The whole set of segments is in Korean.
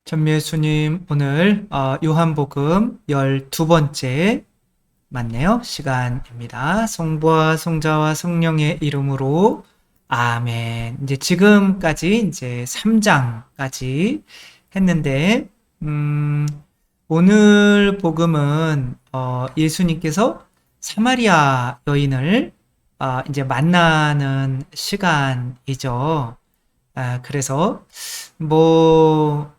전미애수님, 오늘 요한복음 12번째 맞네요. 시간입니다. 성부와 성자와 성령의 이름으로 아멘. 이제 지금까지 이제 3장까지 했는데 오늘 복음은 예수님께서 사마리아 여인을 이제 만나는 시간이죠. 그래서 뭐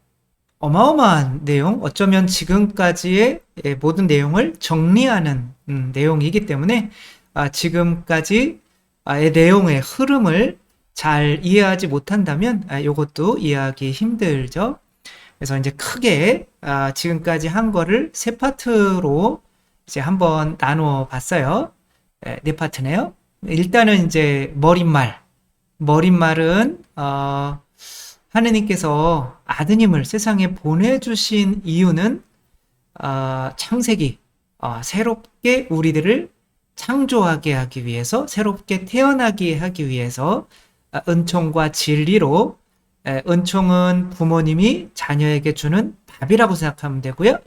어마어마한 내용, 어쩌면 지금까지의 모든 내용을 정리하는 내용이기 때문에 지금까지의 내용의 흐름을 잘 이해하지 못한다면 이것도 이해하기 힘들죠. 그래서 이제 크게 지금까지 한 거를 세 파트로 이제 한번 나누어 봤어요. 네 파트네요. 일단은 이제 머릿말은 하느님께서 아드님을 세상에 보내주신 이유는 창세기, 새롭게 우리들을 창조하게 하기 위해서, 새롭게 태어나게 하기 위해서 은총과 진리로, 은총은 부모님이 자녀에게 주는 밥이라고 생각하면 되고요.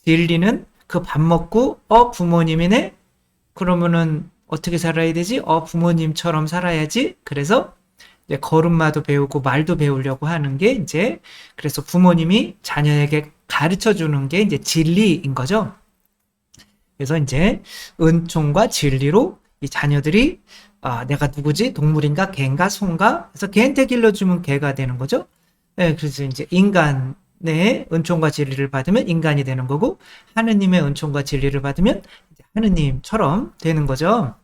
진리는 그 밥 먹고 부모님이네? 그러면은 어떻게 살아야 되지? 부모님처럼 살아야지. 그래서 이제 걸음마도 배우고 말도 배우려고 하는 게 이제 그래서 부모님이 자녀에게 가르쳐 주는 게 이제 진리인 거죠. 그래서 이제 은총과 진리로 이 자녀들이 내가 누구지? 동물인가? 개인가? 소인가? 그래서 개한테 길러주면 개가 되는 거죠. 네, 그래서 이제 인간의 은총과 진리를 받으면 인간이 되는 거고 하느님의 은총과 진리를 받으면 하느님처럼 되는 거죠.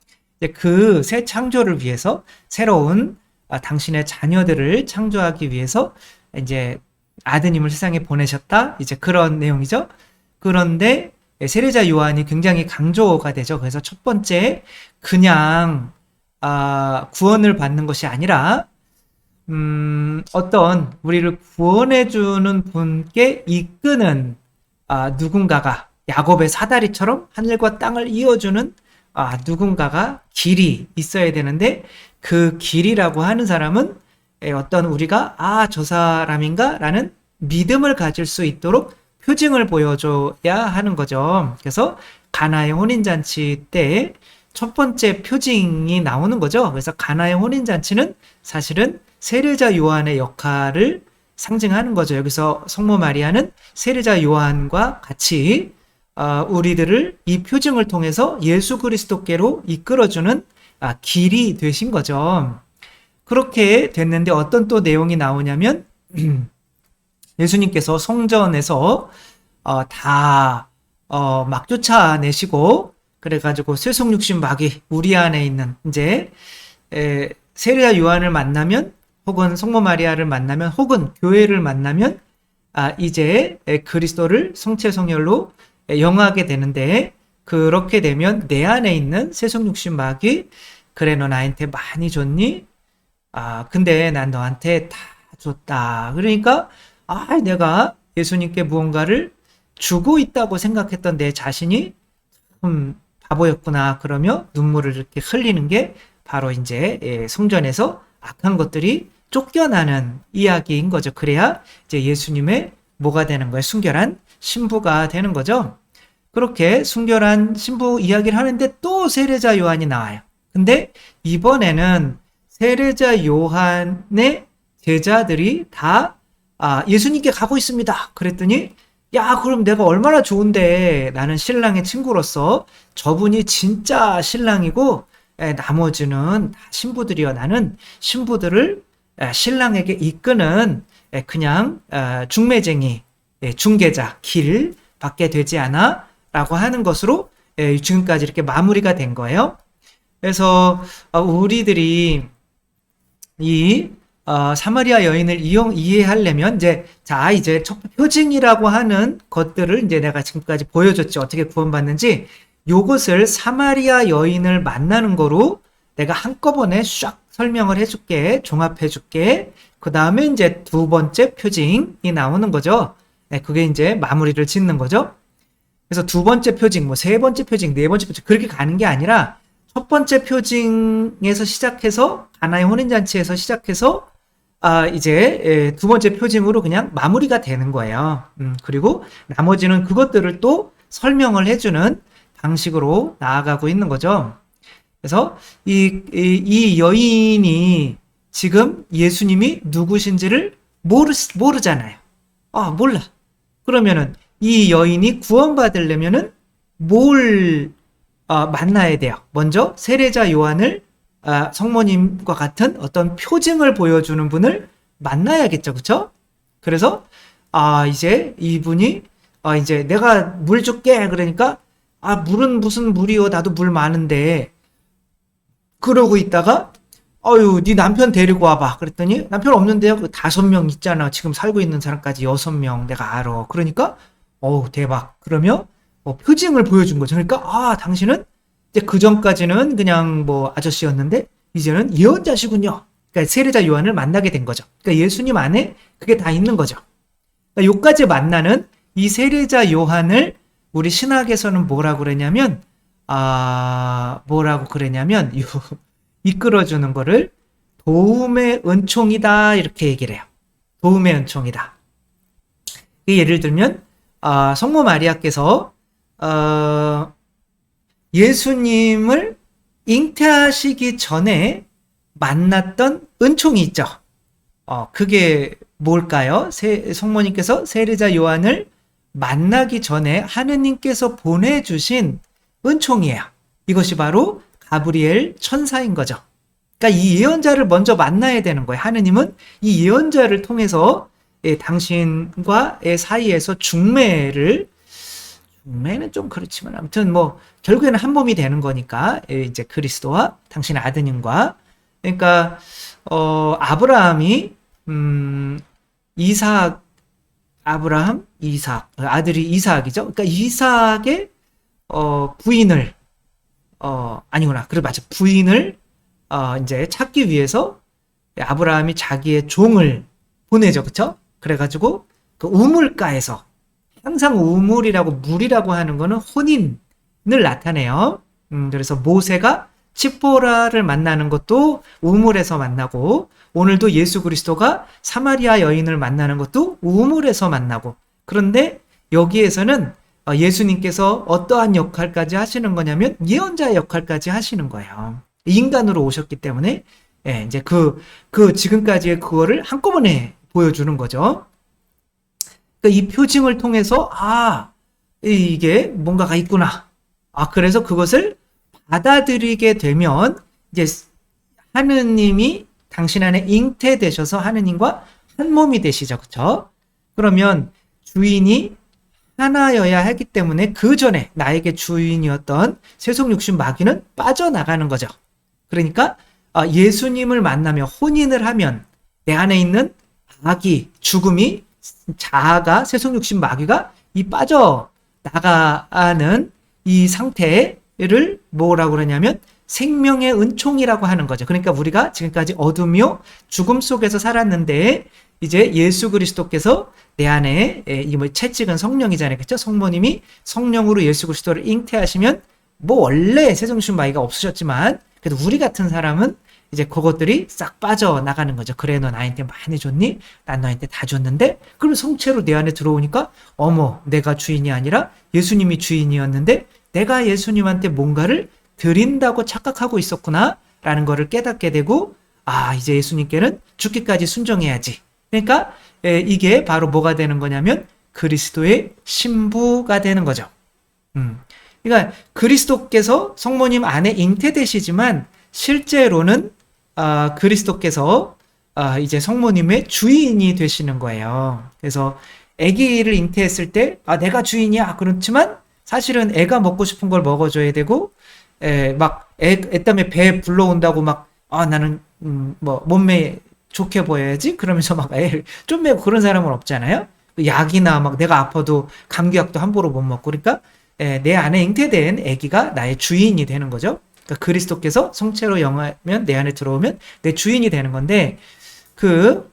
그 새 창조를 위해서 새로운 당신의 자녀들을 창조하기 위해서 이제 아드님을 세상에 보내셨다. 이제 그런 내용이죠. 그런데 세례자 요한이 굉장히 강조가 되죠. 그래서 첫 번째 그냥 구원을 받는 것이 아니라 어떤 우리를 구원해주는 분께 이끄는 누군가가 야곱의 사다리처럼 하늘과 땅을 이어주는 누군가가 길이 있어야 되는데 그 길이라고 하는 사람은 어떤 우리가 저 사람인가? 라는 믿음을 가질 수 있도록 표징을 보여줘야 하는 거죠. 그래서 가나의 혼인잔치 때 첫 번째 표징이 나오는 거죠. 그래서 가나의 혼인잔치는 사실은 세례자 요한의 역할을 상징하는 거죠. 여기서 성모 마리아는 세례자 요한과 같이 우리들을 이 표징을 통해서 예수 그리스도께로 이끌어주는 길이 되신 거죠. 그렇게 됐는데 어떤 또 내용이 나오냐면 예수님께서 성전에서 다 막 쫓아내시고 그래가지고 쇠속육신 마귀 우리 안에 있는 이제 세례자 요한을 만나면 혹은 성모 마리아를 만나면 혹은 교회를 만나면 이제 그리스도를 성체 성혈로 영하게 되는데 그렇게 되면 내 안에 있는 쇠속육신 마귀 그래 너 나한테 많이 줬니? 근데 난 너한테 다 줬다. 그러니까 내가 예수님께 무언가를 주고 있다고 생각했던 내 자신이 바보였구나. 그러며 눈물을 이렇게 흘리는 게 바로 이제 성전에서 악한 것들이 쫓겨나는 이야기인 거죠. 그래야 이제 예수님의 뭐가 되는 거예요? 순결한 신부가 되는 거죠. 그렇게 순결한 신부 이야기를 하는데 또 세례자 요한이 나와요. 근데 이번에는 세례자 요한의 제자들이 다 예수님께 가고 있습니다. 그랬더니 야 그럼 내가 얼마나 좋은데 나는 신랑의 친구로서 저분이 진짜 신랑이고 나머지는 다 신부들이요. 나는 신부들을 신랑에게 이끄는 그냥 중매쟁이 중개자 길 받게 되지 않아? 라고 하는 것으로 지금까지 이렇게 마무리가 된 거예요. 그래서 우리들이 이 사마리아 여인을 이해하려면 이제 첫 표징이라고 하는 것들을 이제 내가 지금까지 보여줬죠. 어떻게 구원받는지 요것을 사마리아 여인을 만나는 거로 내가 한꺼번에 쫙 설명을 해줄게. 종합해줄게. 그 다음에 이제 두 번째 표징이 나오는 거죠. 그게 이제 마무리를 짓는 거죠. 그래서 두 번째 표징, 세 번째 표징, 네 번째 표징 그렇게 가는 게 아니라 첫 번째 표징에서 시작해서 가나의 혼인잔치에서 시작해서 이제 두 번째 표징으로 그냥 마무리가 되는 거예요. 그리고 나머지는 그것들을 또 설명을 해주는 방식으로 나아가고 있는 거죠. 그래서 이 여인이 지금 예수님이 누구신지를 모르잖아요. 몰라. 그러면은 이 여인이 구원받으려면은 뭘 만나야 돼요? 먼저 세례자 요한을 성모님과 같은 어떤 표징을 보여주는 분을 만나야겠죠, 그쵸? 그래서 이제 이분이 이제 내가 물 줄게 그러니까 물은 무슨 물이요? 나도 물 많은데 그러고 있다가 네 남편 데리고 와봐 그랬더니 남편 없는데요. 그 5명 있잖아. 지금 살고 있는 사람까지 6명 내가 알아. 그러니까 대박. 그러면 표징을 보여준 거죠. 그러니까 당신은 이제 그 전까지는 그냥 뭐 아저씨였는데 이제는 예언자시군요. 그러니까 세례자 요한을 만나게 된 거죠. 그러니까 예수님 안에 그게 다 있는 거죠. 그러니까 요까지 만나는 이 세례자 요한을 우리 신학에서는 뭐라고 그러냐면 이끌어주는 거를 도움의 은총이다 이렇게 얘기를 해요. 도움의 은총이다. 예를 들면 성모 마리아께서 예수님을 잉태하시기 전에 만났던 은총이 있죠. 그게 뭘까요? 성모님께서 세례자 요한을 만나기 전에 하느님께서 보내주신 은총이에요. 이것이 바로 가브리엘 천사인 거죠. 그러니까 이 예언자를 먼저 만나야 되는 거예요. 하느님은 이 예언자를 통해서 당신과의 사이에서 중매는 좀 그렇지만 아무튼 뭐 결국에는 한 몸이 되는 거니까 이제 그리스도와 당신의 아드님과 그러니까 아브라함이 이삭 아들이 이삭이죠. 그러니까 이삭의 부인을 부인을 이제 찾기 위해서 아브라함이 자기의 종을 보내죠. 그쵸? 그래가지고 그 우물가에서 항상 우물이라고 물이라고 하는 거는 혼인을 나타내요. 그래서 모세가 칩보라를 만나는 것도 우물에서 만나고 오늘도 예수 그리스도가 사마리아 여인을 만나는 것도 우물에서 만나고 그런데 여기에서는 예수님께서 어떠한 역할까지 하시는 거냐면 예언자 역할까지 하시는 거예요. 인간으로 오셨기 때문에 이제 그 지금까지의 그거를 한꺼번에 보여주는 거죠. 그러니까 이 표징을 통해서 이게 뭔가가 있구나. 그래서 그것을 받아들이게 되면 이제 하느님이 당신 안에 잉태되셔서 하느님과 한 몸이 되시죠. 그렇죠? 그러면 주인이 하나여야 하기 때문에 그 전에 나에게 주인이었던 세속육신 마귀는 빠져나가는 거죠. 그러니까 예수님을 만나며 혼인을 하면 내 안에 있는 악이 죽음이 자아가 세속육신 마귀가 이 빠져나가는 이 상태를 뭐라고 그러냐면 생명의 은총이라고 하는 거죠. 그러니까 우리가 지금까지 어둠이요 죽음 속에서 살았는데 이제 예수 그리스도께서 내 안에 이 채찍은 성령이잖아요. 그렇죠? 성모님이 성령으로 예수 그리스도를 잉태하시면 뭐 원래 세속육신 마귀가 없으셨지만 그래도 우리 같은 사람은 이제 그것들이 싹 빠져나가는 거죠. 그래 너 나한테 많이 줬니? 난 너한테 다 줬는데 그럼 성체로 내 안에 들어오니까 어머 내가 주인이 아니라 예수님이 주인이었는데 내가 예수님한테 뭔가를 드린다고 착각하고 있었구나 라는 거를 깨닫게 되고 이제 예수님께는 죽기까지 순종해야지. 그러니까 이게 바로 뭐가 되는 거냐면 그리스도의 신부가 되는 거죠. 그러니까 그리스도께서 성모님 안에 잉태되시지만 실제로는 그리스도께서 이제 성모님의 주인이 되시는 거예요. 그래서 아기를 잉태했을 때 내가 주인이야 그렇지만 사실은 애가 먹고 싶은 걸 먹어줘야 되고 막 애 때문에 배 불러온다고 막 나는 뭐 몸매 좋게 보여야지 그러면서 막 애를 좀 그런 사람은 없잖아요. 약이나 막 내가 아파도 감기약도 함부로 못 먹고 그러니까 내 안에 잉태된 아기가 나의 주인이 되는 거죠. 그러니까 그리스도께서 성체로 영하면 내 안에 들어오면 내 주인이 되는 건데 그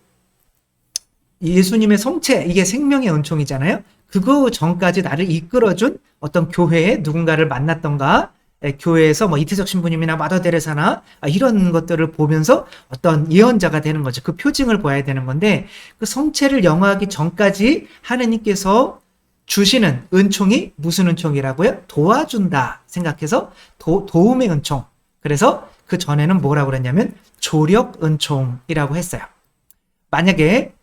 예수님의 성체 이게 생명의 은총이잖아요. 그거 전까지 나를 이끌어준 어떤 교회에 누군가를 만났던가 교회에서 뭐 이태석 신부님이나 마더 데레사나 이런 것들을 보면서 어떤 예언자가 되는 거죠. 그 표징을 보아야 되는 건데 그 성체를 영화하기 전까지 하느님께서 주시는 은총이 무슨 은총이라고요? 도와준다 생각해서 도움의 은총. 그래서 그 전에는 뭐라고 그랬냐면 조력 은총이라고 했어요. 만약에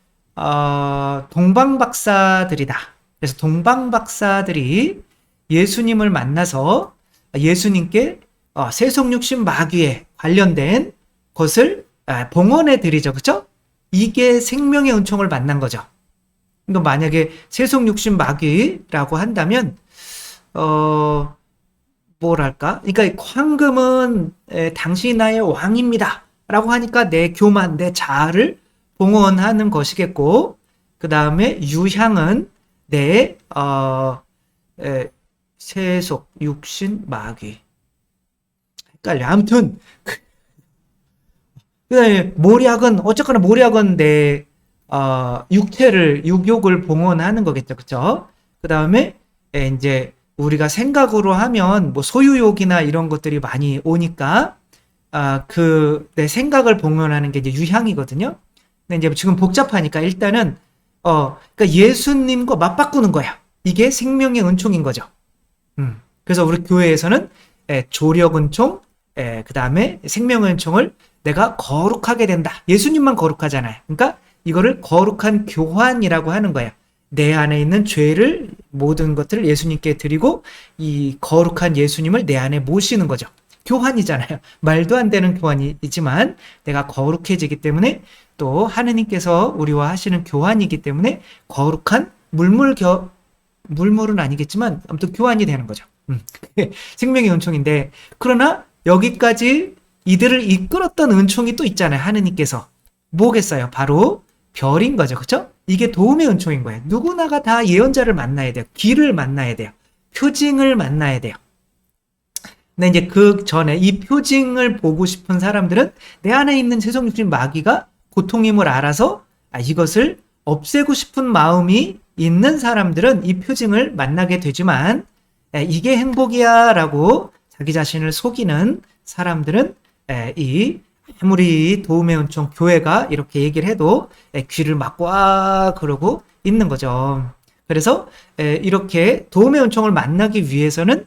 동방박사들이다. 그래서 동방박사들이 예수님을 만나서 예수님께 세속육신 마귀에 관련된 것을 봉헌해 드리죠. 그렇죠? 이게 생명의 은총을 만난 거죠. 그러니까 만약에 세속육신 마귀라고 한다면 뭐랄까? 그러니까 황금은 당신이 나의 왕입니다. 라고 하니까 내 교만, 내 자아를 봉헌하는 것이겠고, 그 다음에 유향은 내 세속, 육신, 마귀. 헷갈려. 아무튼 그 다음에 모략은 어쨌거나 모략은 내 육욕을 봉헌하는 거겠죠. 그쵸? 그 다음에 이제 우리가 생각으로 하면 뭐 소유욕이나 이런 것들이 많이 오니까 내 생각을 봉헌하는 게 이제 유향이거든요. 근데 이제 지금 복잡하니까 일단은 그러니까 예수님과 맞바꾸는 거야. 이게 생명의 은총인 거죠. 그래서 우리 교회에서는 조력 은총, 그 다음에 생명의 은총을 내가 거룩하게 된다. 예수님만 거룩하잖아요. 그러니까 이거를 거룩한 교환이라고 하는 거예요. 내 안에 있는 죄를 모든 것들을 예수님께 드리고 이 거룩한 예수님을 내 안에 모시는 거죠. 교환이잖아요. 말도 안 되는 교환이지만 내가 거룩해지기 때문에 또 하느님께서 우리와 하시는 교환이기 때문에 거룩한 물물은 아니겠지만 아무튼 교환이 되는 거죠. 생명의 은총인데 그러나 여기까지 이들을 이끌었던 은총이 또 있잖아요. 하느님께서 뭐겠어요? 바로 별인 거죠. 그렇죠? 이게 도움의 은총인 거예요. 누구나가 다 예언자를 만나야 돼요. 귀를 만나야 돼요. 표징을 만나야 돼요. 근데 이제 그 전에 이 표징을 보고 싶은 사람들은 내 안에 있는 세속육신 마귀가 고통임을 알아서 이것을 없애고 싶은 마음이 있는 사람들은 이 표징을 만나게 되지만 이게 행복이야 라고 자기 자신을 속이는 사람들은 아무리 도움의 은총 교회가 이렇게 얘기를 해도 귀를 막고 그러고 있는 거죠. 그래서 이렇게 도움의 은총을 만나기 위해서는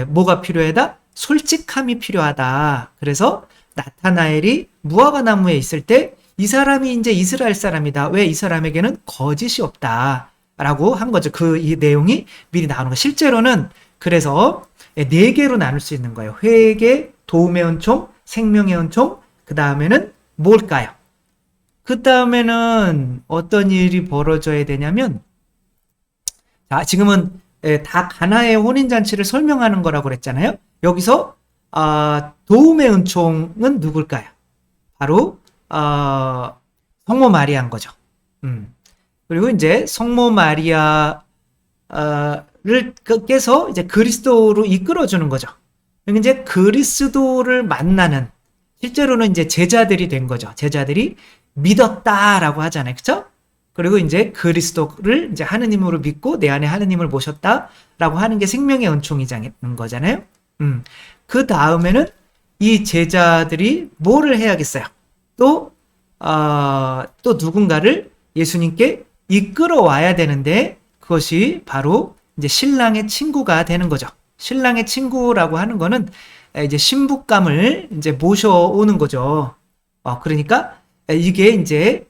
뭐가 필요하다? 솔직함이 필요하다. 그래서 나타나엘이 무화과 나무에 있을 때 이 사람이 이제 이스라엘 사람이다. 왜 이 사람에게는 거짓이 없다. 라고 한 거죠. 이 내용이 미리 나오는 거. 실제로는 그래서 4개로 나눌 수 있는 거예요. 회개, 도움의 은총, 생명의 은총, 그 다음에는 뭘까요? 그 다음에는 어떤 일이 벌어져야 되냐면, 지금은 다 가나의 혼인잔치를 설명하는 거라고 그랬잖아요. 여기서 도움의 은총은 누굴까요? 바로 성모 마리아인 거죠. 그리고 이제 성모 마리아를 께서 이제 그리스도로 이끌어주는 거죠. 이제 그리스도를 만나는 실제로는 이제 제자들이 된 거죠. 제자들이 믿었다라고 하잖아요. 그렇죠? 그리고 이제 그리스도를 이제 하느님으로 믿고 내 안에 하느님을 모셨다라고 하는 게 생명의 은총이자는 거잖아요. 그 다음에는 이 제자들이 뭐를 해야겠어요? 또 누군가를 예수님께 이끌어 와야 되는데 그것이 바로 이제 신랑의 친구가 되는 거죠. 신랑의 친구라고 하는 거는 이제 신부감을 이제 모셔오는 거죠. 그러니까 이게 이제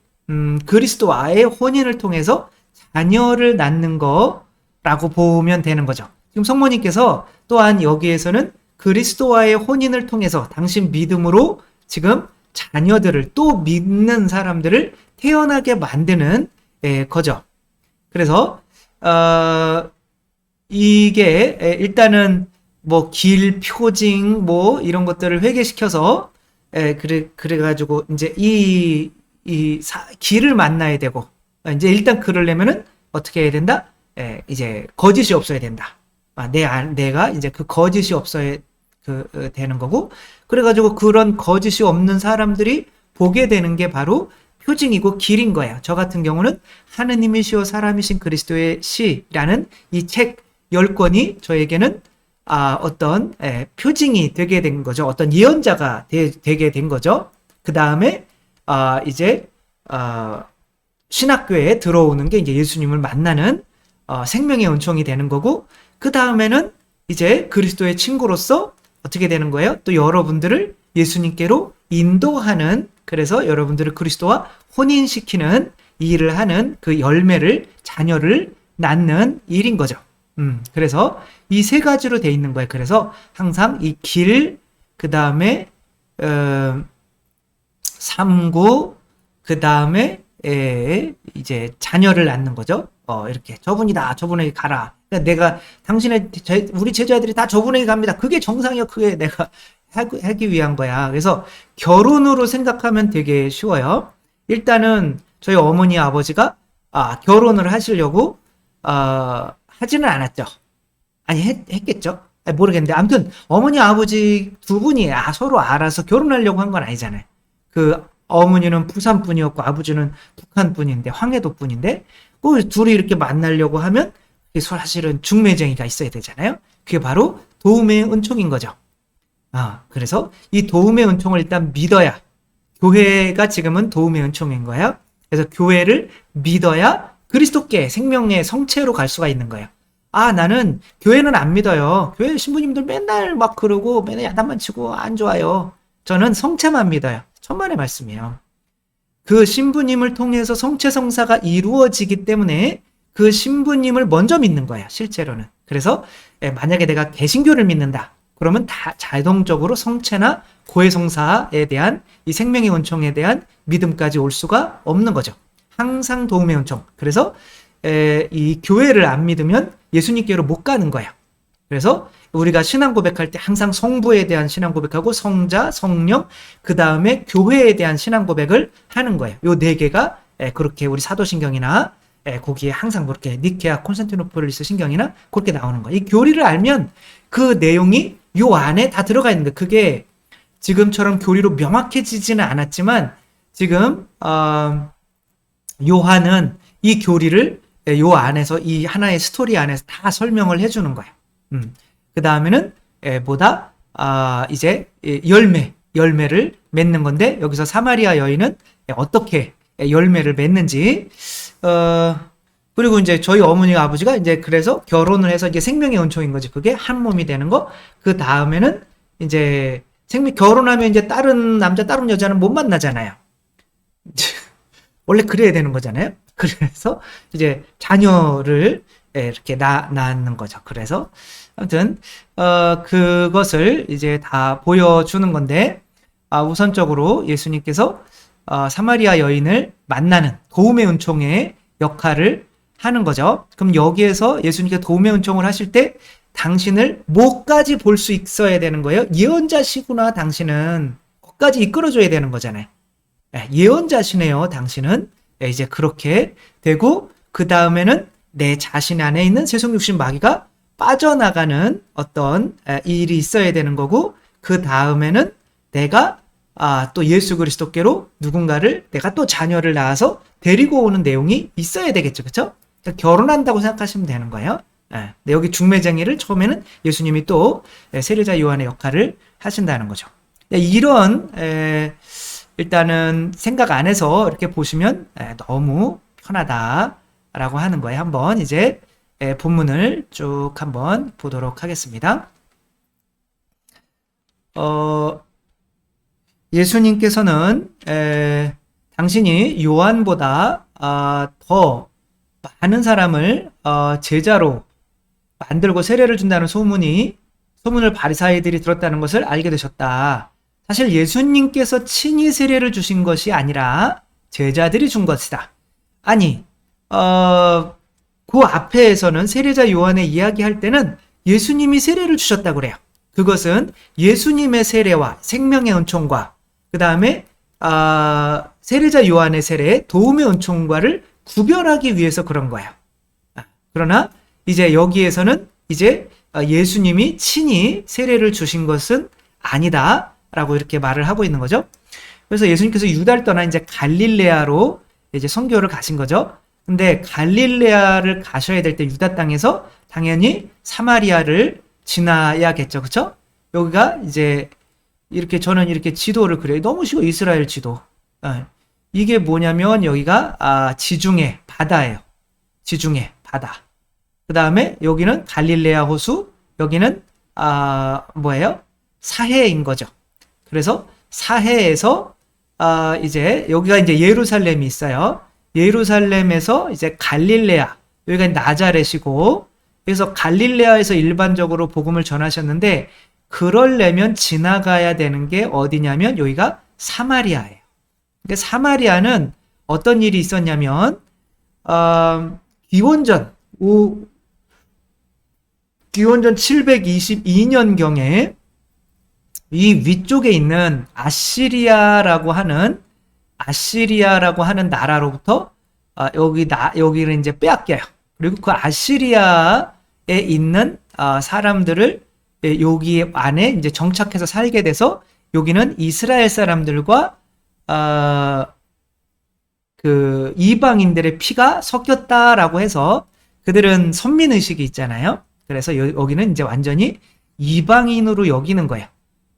그리스도와의 혼인을 통해서 자녀를 낳는 거라고 보면 되는 거죠. 지금 성모님께서 또한 여기에서는 그리스도와의 혼인을 통해서 당신 믿음으로 지금 자녀들을 또 믿는 사람들을 태어나게 만드는 거죠. 그래서 이게 일단은 뭐 길 표징 뭐 이런 것들을 회개시켜서 그래가지고 이제 길을 만나야 되고 이제 일단 그러려면은 어떻게 해야 된다? 이제 거짓이 없어야 된다. 내가 이제 그 거짓이 없어야 되는 거고 그래가지고 그런 거짓이 없는 사람들이 보게 되는 게 바로 표징이고 길인 거예요. 저 같은 경우는 하느님이시오 사람이신 그리스도의 시라는 이 책 10권이 저에게는 어떤 표징이 되게 된 거죠. 어떤 예언자가 되게 된 거죠. 그 다음에 이제 신학교에 들어오는 게 이제 예수님을 만나는 생명의 은총이 되는 거고, 그 다음에는 이제 그리스도의 친구로서 어떻게 되는 거예요? 또 여러분들을 예수님께로 인도하는, 그래서 여러분들을 그리스도와 혼인시키는 이 일을 하는 그 열매를, 자녀를 낳는 일인 거죠. 그래서 이 세 가지로 돼 있는 거예요. 그래서 항상 이 길, 그 다음에 삼구, 그 다음에 이제 자녀를 낳는 거죠. 이렇게 저분이다, 저분에게 가라. 내가 우리 제자들이 다 저분에게 갑니다. 그게 정상이요. 그게 내가 하기 위한 거야. 그래서 결혼으로 생각하면 되게 쉬워요. 일단은 저희 어머니 아버지가 결혼을 하시려고 하지는 않았죠. 아니 했겠죠. 모르겠는데 아무튼 어머니 아버지 두 분이 서로 알아서 결혼하려고 한 건 아니잖아요. 그 어머니는 부산 분이었고 아버지는 북한 분인데, 황해도 분인데, 그 둘이 이렇게 만나려고 하면 사실은 중매쟁이가 있어야 되잖아요. 그게 바로 도움의 은총인 거죠. 그래서 이 도움의 은총을 일단 믿어야, 교회가 지금은 도움의 은총인 거예요. 그래서 교회를 믿어야 그리스도께 생명의 성체로 갈 수가 있는 거예요. 나는 교회는 안 믿어요. 교회 신부님들 맨날 막 그러고 맨날 야단만 치고 안 좋아요. 저는 성체만 믿어요. 천만의 말씀이에요. 그 신부님을 통해서 성체 성사가 이루어지기 때문에 그 신부님을 먼저 믿는 거예요. 실제로는. 그래서 만약에 내가 개신교를 믿는다, 그러면 다 자동적으로 성체나 고해성사에 대한 이 생명의 은총에 대한 믿음까지 올 수가 없는 거죠. 항상 도움의 은총. 그래서 이 교회를 안 믿으면 예수님께로 못 가는 거예요. 그래서 우리가 신앙 고백할 때 항상 성부에 대한 신앙 고백하고 성자, 성령, 그 다음에 교회에 대한 신앙 고백을 하는 거예요. 요 네 개가 그렇게 우리 사도신경이나 거기에 항상 그렇게 니케아 콘스탄티노플리스 신경이나 그렇게 나오는 거예요. 이 교리를 알면 그 내용이 요 안에 다 들어가 있는 거예요. 그게 지금처럼 교리로 명확해지지는 않았지만 지금 요한은 이 교리를 요 안에서, 이 하나의 스토리 안에서 다 설명을 해주는 거예요. 그 다음에는 이제 열매를 맺는 건데, 여기서 사마리아 여인은 어떻게 열매를 맺는지, 그리고 이제 저희 어머니와 아버지가 이제 그래서 결혼을 해서 이게 생명의 은총인 거지. 그게 한 몸이 되는 거. 그 다음에는 이제 결혼하면 이제 다른 남자, 다른 여자는 못 만나잖아요. 원래 그래야 되는 거잖아요. 그래서 이제 자녀를 이렇게 낳는 거죠. 그래서 아무튼 그것을 이제 다 보여주는 건데, 우선적으로 예수님께서 사마리아 여인을 만나는 도움의 은총의 역할을 하는 거죠. 그럼 여기에서 예수님께서 도움의 은총을 하실 때 당신을 뭐까지 볼 수 있어야 되는 거예요? 예언자시구나, 당신은. 거기까지 이끌어줘야 되는 거잖아요. 예언자시네요, 당신은. 이제 그렇게 되고, 그 다음에는 내 자신 안에 있는 세속육신 마귀가 빠져나가는 어떤 일이 있어야 되는 거고, 그 다음에는 내가 또 예수 그리스도께로 누군가를, 내가 또 자녀를 낳아서 데리고 오는 내용이 있어야 되겠죠. 그렇죠? 그러니까 결혼한다고 생각하시면 되는 거예요. 근데 여기 중매쟁이를 처음에는 예수님이 또 세례자 요한의 역할을 하신다는 거죠. 이런 일단은 생각 안에서 이렇게 보시면 너무 편하다라고 하는 거예요. 한번 이제 본문을 쭉 한번 보도록 하겠습니다. 예수님께서는 당신이 요한보다 더 많은 사람을 제자로 만들고 세례를 준다는 소문을 바리사이들이 들었다는 것을 알게 되셨다. 사실 예수님께서 친히 세례를 주신 것이 아니라 제자들이 준 것이다. 아니, 그 앞에서는 세례자 요한의 이야기할 때는 예수님이 세례를 주셨다고 그래요. 그것은 예수님의 세례와 생명의 은총과 그 다음에 세례자 요한의 세례의 도움의 은총과를 구별하기 위해서 그런 거예요. 그러나 이제 여기에서는 이제 예수님이 친히 세례를 주신 것은 아니다 라고 이렇게 말을 하고 있는 거죠. 그래서 예수님께서 유다를 떠나 이제 갈릴레아로 이제 선교를 가신 거죠. 근데 갈릴레아를 가셔야 될 때 유다 땅에서 당연히 사마리아를 지나야겠죠. 그쵸? 여기가 이제 이렇게 저는 이렇게 지도를 그려요. 너무 쉬워. 이스라엘 지도. 이게 뭐냐면 여기가 지중해 바다예요. 지중해 바다. 그 다음에 여기는 갈릴레아 호수, 여기는 뭐예요? 사해인 거죠. 그래서 사해에서 이제 여기가 이제 예루살렘이 있어요. 예루살렘에서 이제 갈릴레아, 여기가 나자렛이고, 그래서 갈릴레아에서 일반적으로 복음을 전하셨는데, 그러려면 지나가야 되는 게 어디냐면 여기가 사마리아예요. 근데 사마리아는 어떤 일이 있었냐면 기원전 722년경에 이 위쪽에 있는 아시리아라고 하는 나라로부터 여기를 이제 빼앗겨요. 그리고 그 아시리아에 있는 사람들을 여기 안에 이제 정착해서 살게 돼서 여기는 이스라엘 사람들과 그 이방인들의 피가 섞였다라고 해서 그들은 선민의식이 있잖아요. 그래서 여기는 이제 완전히 이방인으로 여기는 거예요.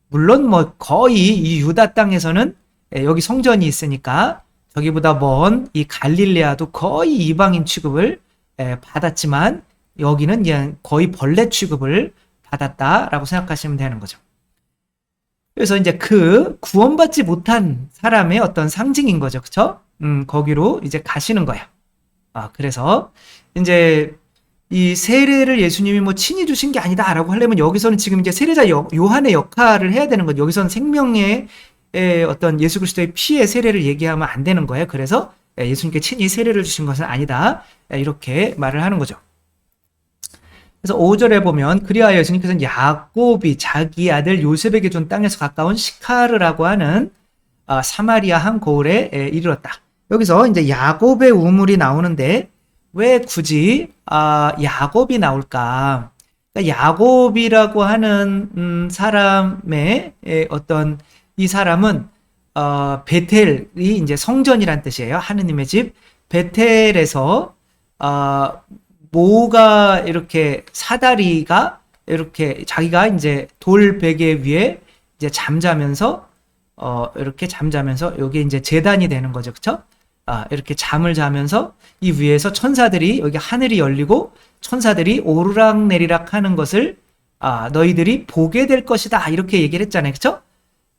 물론 뭐 거의 이 유다 땅에서는 여기 성전이 있으니까 저기보다 먼 이 갈릴레아도 거의 이방인 취급을 받았지만 여기는 그냥 거의 벌레 취급을 받았다라고 생각하시면 되는 거죠. 그래서 이제 그 구원받지 못한 사람의 어떤 상징인 거죠. 그쵸? 거기로 이제 가시는 거예요. 그래서 이제 이 세례를 예수님이 뭐 친히 주신 게 아니다라고 하려면 여기서는 지금 이제 세례자 요한의 역할을 해야 되는 거죠. 여기서는 생명의 어떤 예수 그리스도의 피의 세례를 얘기하면 안 되는 거예요. 그래서 예수님께 친히 세례를 주신 것은 아니다. 이렇게 말을 하는 거죠. 그래서 5절에 보면 그리하여 예수님께서는 야곱이 자기 아들 요셉에게 준 땅에서 가까운 시카르라고 하는 사마리아 한 고을에 이르렀다. 여기서 이제 야곱의 우물이 나오는데 왜 굳이 야곱이 나올까? 그러니까 야곱이라고 하는 사람의 어떤 이 사람은 베텔이 이제 성전이란 뜻이에요. 하느님의 집. 베텔에서 모가 이렇게 사다리가 이렇게 자기가 이제 돌 베개 위에 이제 잠자면서 이렇게 잠자면서 여기 이제 제단이 되는 거죠. 그쵸? 이렇게 잠을 자면서 이 위에서 천사들이 여기 하늘이 열리고 천사들이 오르락내리락 하는 것을 너희들이 보게 될 것이다. 이렇게 얘기를 했잖아요. 그쵸?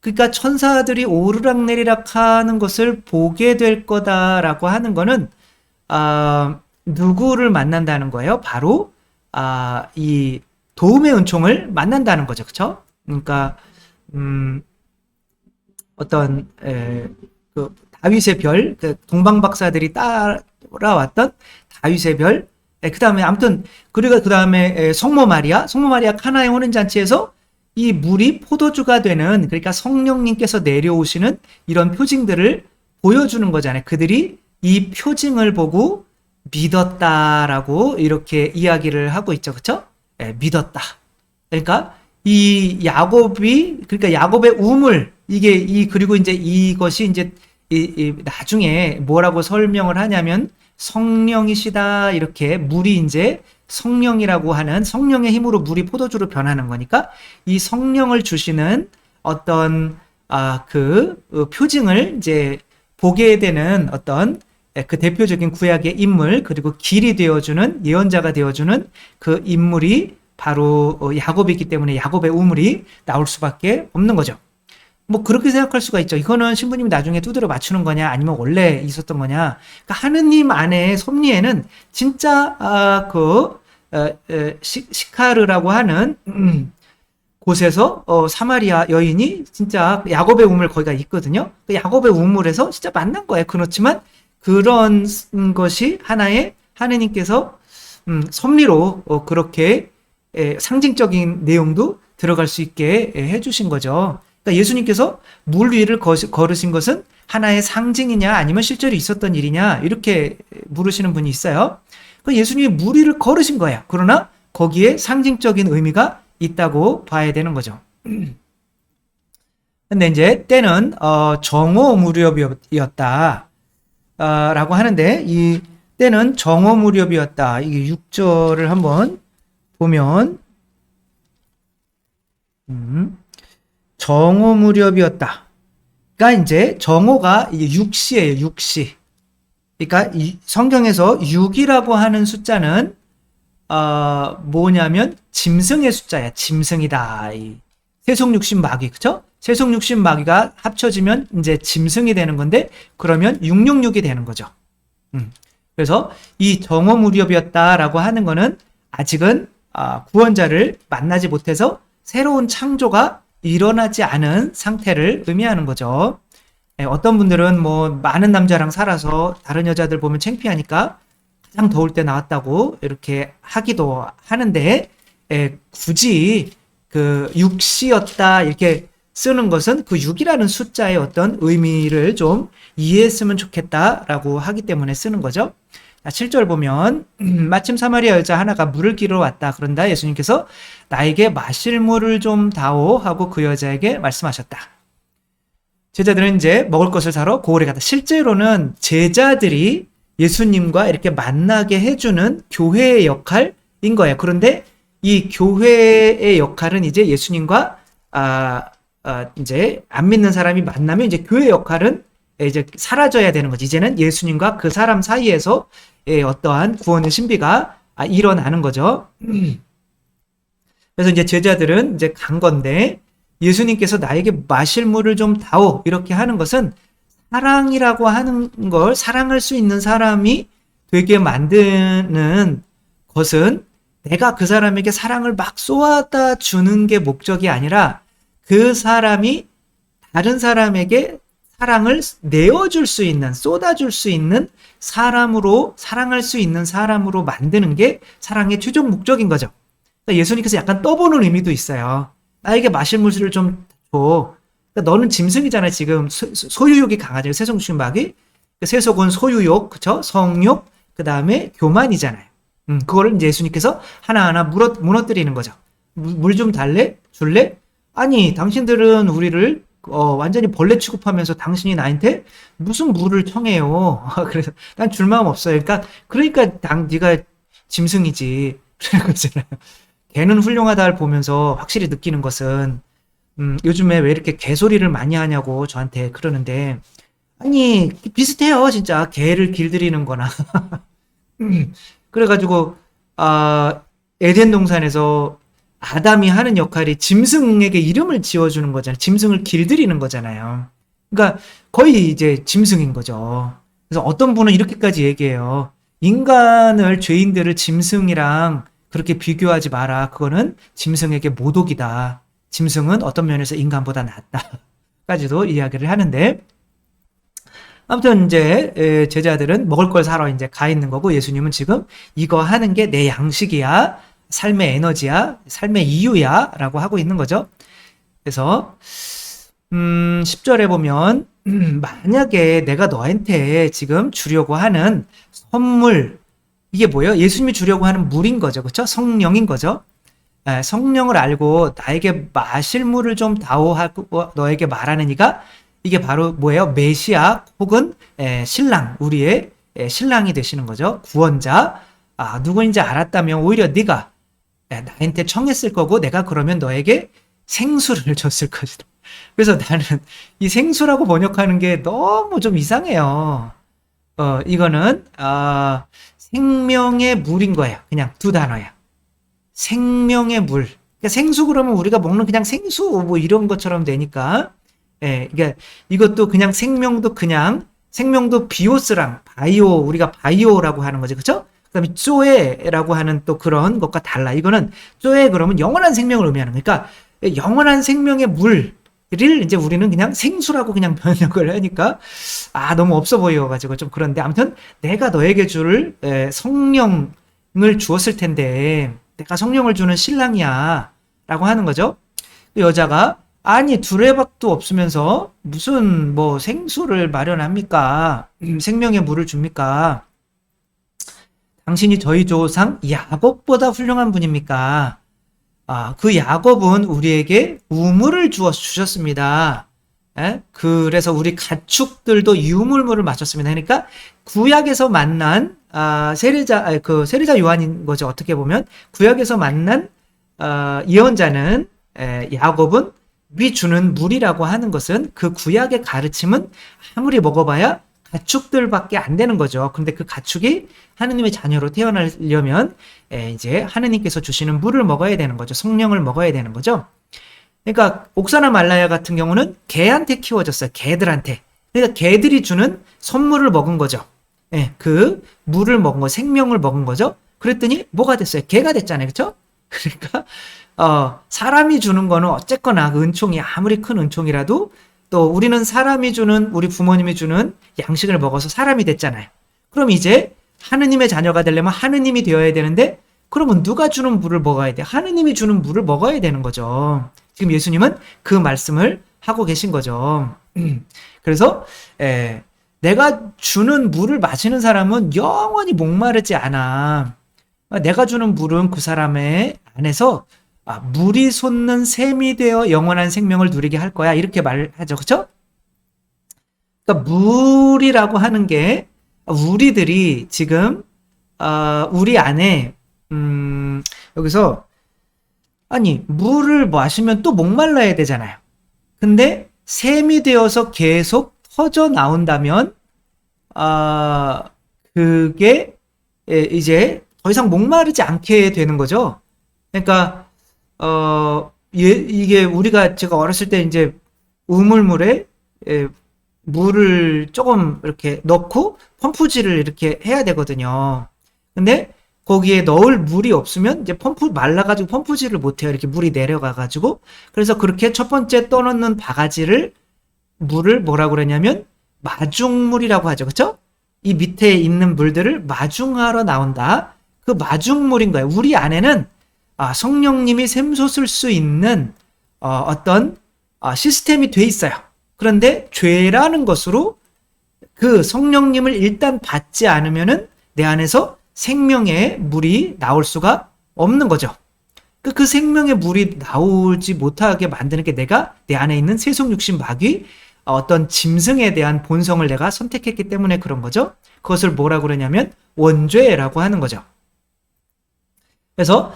그러니까 천사들이 오르락내리락 하는 것을 보게 될 거다라고 하는 거는 누구를 만난다는 거예요? 바로 이 도움의 은총을 만난다는 거죠. 그쵸? 그러니까 어떤 그 다윗의 별, 그 동방 박사들이 따라왔던 다윗의 별, 그 다음에 아무튼 그리고 그 다음에 성모 마리아 카나의 혼인 잔치에서 이 물이 포도주가 되는, 그러니까 성령님께서 내려오시는 이런 표징들을 보여주는 거잖아요. 그들이 이 표징을 보고 믿었다라고 이렇게 이야기를 하고 있죠. 그쵸? 믿었다. 그러니까 이 야곱이, 그러니까 야곱의 우물, 그리고 이제 이것이 이제 나중에 뭐라고 설명을 하냐면 성령이시다, 이렇게 물이 이제 성령이라고 하는, 성령의 힘으로 물이 포도주로 변하는 거니까 이 성령을 주시는 어떤 그 표징을 이제 보게 되는 어떤 그 대표적인 구약의 인물, 그리고 길이 되어주는, 예언자가 되어주는 그 인물이 바로 야곱이기 때문에 야곱의 우물이 나올 수밖에 없는 거죠. 뭐 그렇게 생각할 수가 있죠. 이거는 신부님이 나중에 두드려 맞추는 거냐 아니면 원래 있었던 거냐. 그러니까 하느님 안에 섭리에는 진짜 시카르라고 하는 곳에서 사마리아 여인이 진짜 야곱의 우물 거기가 있거든요. 그 야곱의 우물에서 진짜 만난 거예요. 그렇지만 그런 것이 하나의 하느님께서 섭리로 그렇게 상징적인 내용도 들어갈 수 있게 해주신 거죠. 그러니까 예수님께서 물 위를 걸으신 것은 하나의 상징이냐 아니면 실제로 있었던 일이냐 이렇게 물으시는 분이 있어요. 예수님이 물 위를 걸으신 거예요. 그러나 거기에 상징적인 의미가 있다고 봐야 되는 거죠. 근데 이제 때는 정오 무렵이었다 라고 하는데, 이 때는 정오 무렵이었다. 이게 6절을 한번 보면 음. 정오 무렵이었다. 그러니까 이제 정오가 이게 육시예요, 육시. 그러니까 이 성경에서 6이라고 하는 숫자는 뭐냐면 짐승의 숫자야. 짐승이다. 이 세속육신 마귀, 그쵸? 세속육신 마귀가 합쳐지면 이제 짐승이 되는 건데 그러면 666이 되는 거죠. 그래서 이 정오 무렵이었다라고 하는 거는 아직은 구원자를 만나지 못해서 새로운 창조가 일어나지 않은 상태를 의미하는 거죠. 어떤 분들은 뭐 많은 남자랑 살아서 다른 여자들 보면 창피하니까 가장 더울 때 나왔다고 이렇게 하기도 하는데 굳이 그 육시였다 이렇게 쓰는 것은 그 6이라는 숫자의 어떤 의미를 좀 이해했으면 좋겠다라고 하기 때문에 쓰는 거죠. 7절 보면 마침 사마리아 여자 하나가 물을 기르러 왔다. 그런다 예수님께서 나에게 마실 물을 좀 다오 하고 그 여자에게 말씀하셨다. 제자들은 이제 먹을 것을 사러 고을에 갔다. 실제로는 제자들이 예수님과 이렇게 만나게 해주는 교회의 역할인 거예요. 그런데 이 교회의 역할은 이제 예수님과 이제 안 믿는 사람이 만나면 이제 교회 역할은 이제 사라져야 되는 거지. 이제는 예수님과 그 사람 사이에서 어떠한 구원의 신비가 일어나는 거죠. 그래서 이제 제자들은 이제 간 건데 예수님께서 나에게 마실 물을 좀 다오 이렇게 하는 것은 사랑이라고 하는 걸 사랑할 수 있는 사람이 되게 만드는 것은 내가 그 사람에게 사랑을 막 쏟아 주는 게 목적이 아니라 그 사람이 다른 사람에게 사랑을 내어줄 수 있는, 쏟아줄 수 있는 사람으로, 사랑할 수 있는 사람으로 만드는 게 사랑의 최종 목적인 거죠. 그러니까 예수님께서 약간 떠보는 의미도 있어요. 나에게 마실 물을 좀 줘. 그러니까 너는 짐승이잖아, 지금. 소유욕이 강하잖아요. 세속육신 마귀. 세속은 소유욕, 그쵸? 성욕, 그 다음에 교만이잖아요. 그거를 이제 예수님께서 하나하나 무너뜨리는 거죠. 물 좀 달래? 줄래? 아니, 당신들은 우리를 완전히 벌레 취급하면서 당신이 나한테 무슨 물을 청해요. 그래서 난 줄 마음 없어요. 그러니까 네가 짐승이지. 그런 거잖아요. 개는 훌륭하다를 보면서 확실히 느끼는 것은 요즘에 왜 이렇게 개소리를 많이 하냐고 저한테 그러는데 아니 비슷해요. 진짜 개를 길들이는 거나 그래가지고 에덴 동산에서 아담이 하는 역할이 짐승에게 이름을 지어주는 거잖아요. 짐승을 길들이는 거잖아요. 그러니까 거의 이제 짐승인 거죠. 그래서 어떤 분은 이렇게까지 얘기해요. 인간을, 죄인들을 짐승이랑 그렇게 비교하지 마라. 그거는 짐승에게 모독이다. 짐승은 어떤 면에서 인간보다 낫다. 까지도 이야기를 하는데, 아무튼 이제 제자들은 먹을 걸 사러 이제 가 있는 거고 예수님은 지금 이거 하는 게 내 양식이야. 삶의 에너지야. 삶의 이유야. 라고 하고 있는 거죠. 그래서 10절에 보면 만약에 내가 너한테 지금 주려고 하는 선물 이게 뭐예요? 예수님이 주려고 하는 물인 거죠. 그렇죠? 성령인 거죠. 성령을 알고 나에게 마실 물을 좀 다오 하고 너에게 말하는 이가 이게 바로 뭐예요? 메시아 혹은 신랑, 우리의 신랑이 되시는 거죠. 구원자. 누구인지 알았다면 오히려 네가 나한테 청했을 거고 내가 그러면 너에게 생수를 줬을 것이다. 그래서 나는 이 생수라고 번역하는 게 너무 좀 이상해요. 이거는 생명의 물인 거예요. 그냥 두 단어야. 생명의 물. 그러니까 생수 그러면 우리가 먹는 그냥 생수 뭐 이런 것처럼 되니까 그러니까 이것도 그냥 생명도 비오스랑 바이오 우리가 바이오라고 하는 거지, 그렇죠? 그다음에 쪼에라고 하는 또 그런 것과 달라. 이거는 쪼에 그러면 영원한 생명을 의미하는 거니까 영원한 생명의 물을 이제 우리는 그냥 생수라고 그냥 번역을 하니까 너무 없어 보여가지고 좀 그런데 아무튼 내가 너에게 줄 성령을 주었을 텐데 내가 성령을 주는 신랑이야 라고 하는 거죠. 여자가 아니 두레박도 없으면서 무슨 뭐 생수를 마련합니까? 생명의 물을 줍니까? 당신이 저희 조상 야곱보다 훌륭한 분입니까? 그 야곱은 우리에게 우물을 주셨습니다. 그래서 우리 가축들도 유물물을 마셨습니다. 그러니까 구약에서 만난 세례자 요한인 거죠. 어떻게 보면 구약에서 만난 예언자는 야곱은 주는 물이라고 하는 것은 그 구약의 가르침은 아무리 먹어봐야 가축들밖에 안 되는 거죠. 근데 그 가축이 하느님의 자녀로 태어나려면 이제 하느님께서 주시는 물을 먹어야 되는 거죠. 성령을 먹어야 되는 거죠. 그러니까 옥사나 말라야 같은 경우는 개한테 키워졌어요. 개들한테. 그러니까 개들이 주는 선물을 먹은 거죠. 그 물을 먹은 거, 생명을 먹은 거죠. 그랬더니 뭐가 됐어요? 개가 됐잖아요. 그렇죠? 그러니까 사람이 주는 거는 어쨌거나 그 은총이 아무리 큰 은총이라도 또 우리는 사람이 주는, 우리 부모님이 주는 양식을 먹어서 사람이 됐잖아요. 그럼 이제 하느님의 자녀가 되려면 하느님이 되어야 되는데, 그러면 누가 주는 물을 먹어야 돼? 하느님이 주는 물을 먹어야 되는 거죠. 지금 예수님은 그 말씀을 하고 계신 거죠. 그래서 내가 주는 물을 마시는 사람은 영원히 목마르지 않아. 내가 주는 물은 그 사람의 안에서 물이 솟는 샘이 되어 영원한 생명을 누리게 할 거야. 이렇게 말하죠. 그렇죠? 그러니까 물이라고 하는 게 우리들이 지금 우리 안에 여기서 아니 물을 마시면 또 목말라야 되잖아요. 근데 샘이 되어서 계속 터져 나온다면 그게 이제 더 이상 목마르지 않게 되는 거죠. 그러니까 이게 제가 어렸을 때 이제 우물물에 물을 조금 이렇게 넣고 펌프질을 이렇게 해야 되거든요. 근데 거기에 넣을 물이 없으면 이제 말라가지고 펌프질을 못해요. 이렇게 물이 내려가가지고. 그래서 그렇게 첫 번째 떠넣는 바가지를 물을 뭐라고 그러냐면 마중물이라고 하죠. 그쵸? 이 밑에 있는 물들을 마중하러 나온다. 그 마중물인 거예요. 우리 안에는 성령님이 샘솟을 수 있는 어떤 시스템이 돼 있어요. 그런데 죄라는 것으로 그 성령님을 일단 받지 않으면은 내 안에서 생명의 물이 나올 수가 없는 거죠. 그 생명의 물이 나오지 못하게 만드는 게 내가 내 안에 있는 세속 육신 마귀, 어떤 짐승에 대한 본성을 내가 선택했기 때문에 그런 거죠. 그것을 뭐라고 그러냐면 원죄라고 하는 거죠. 그래서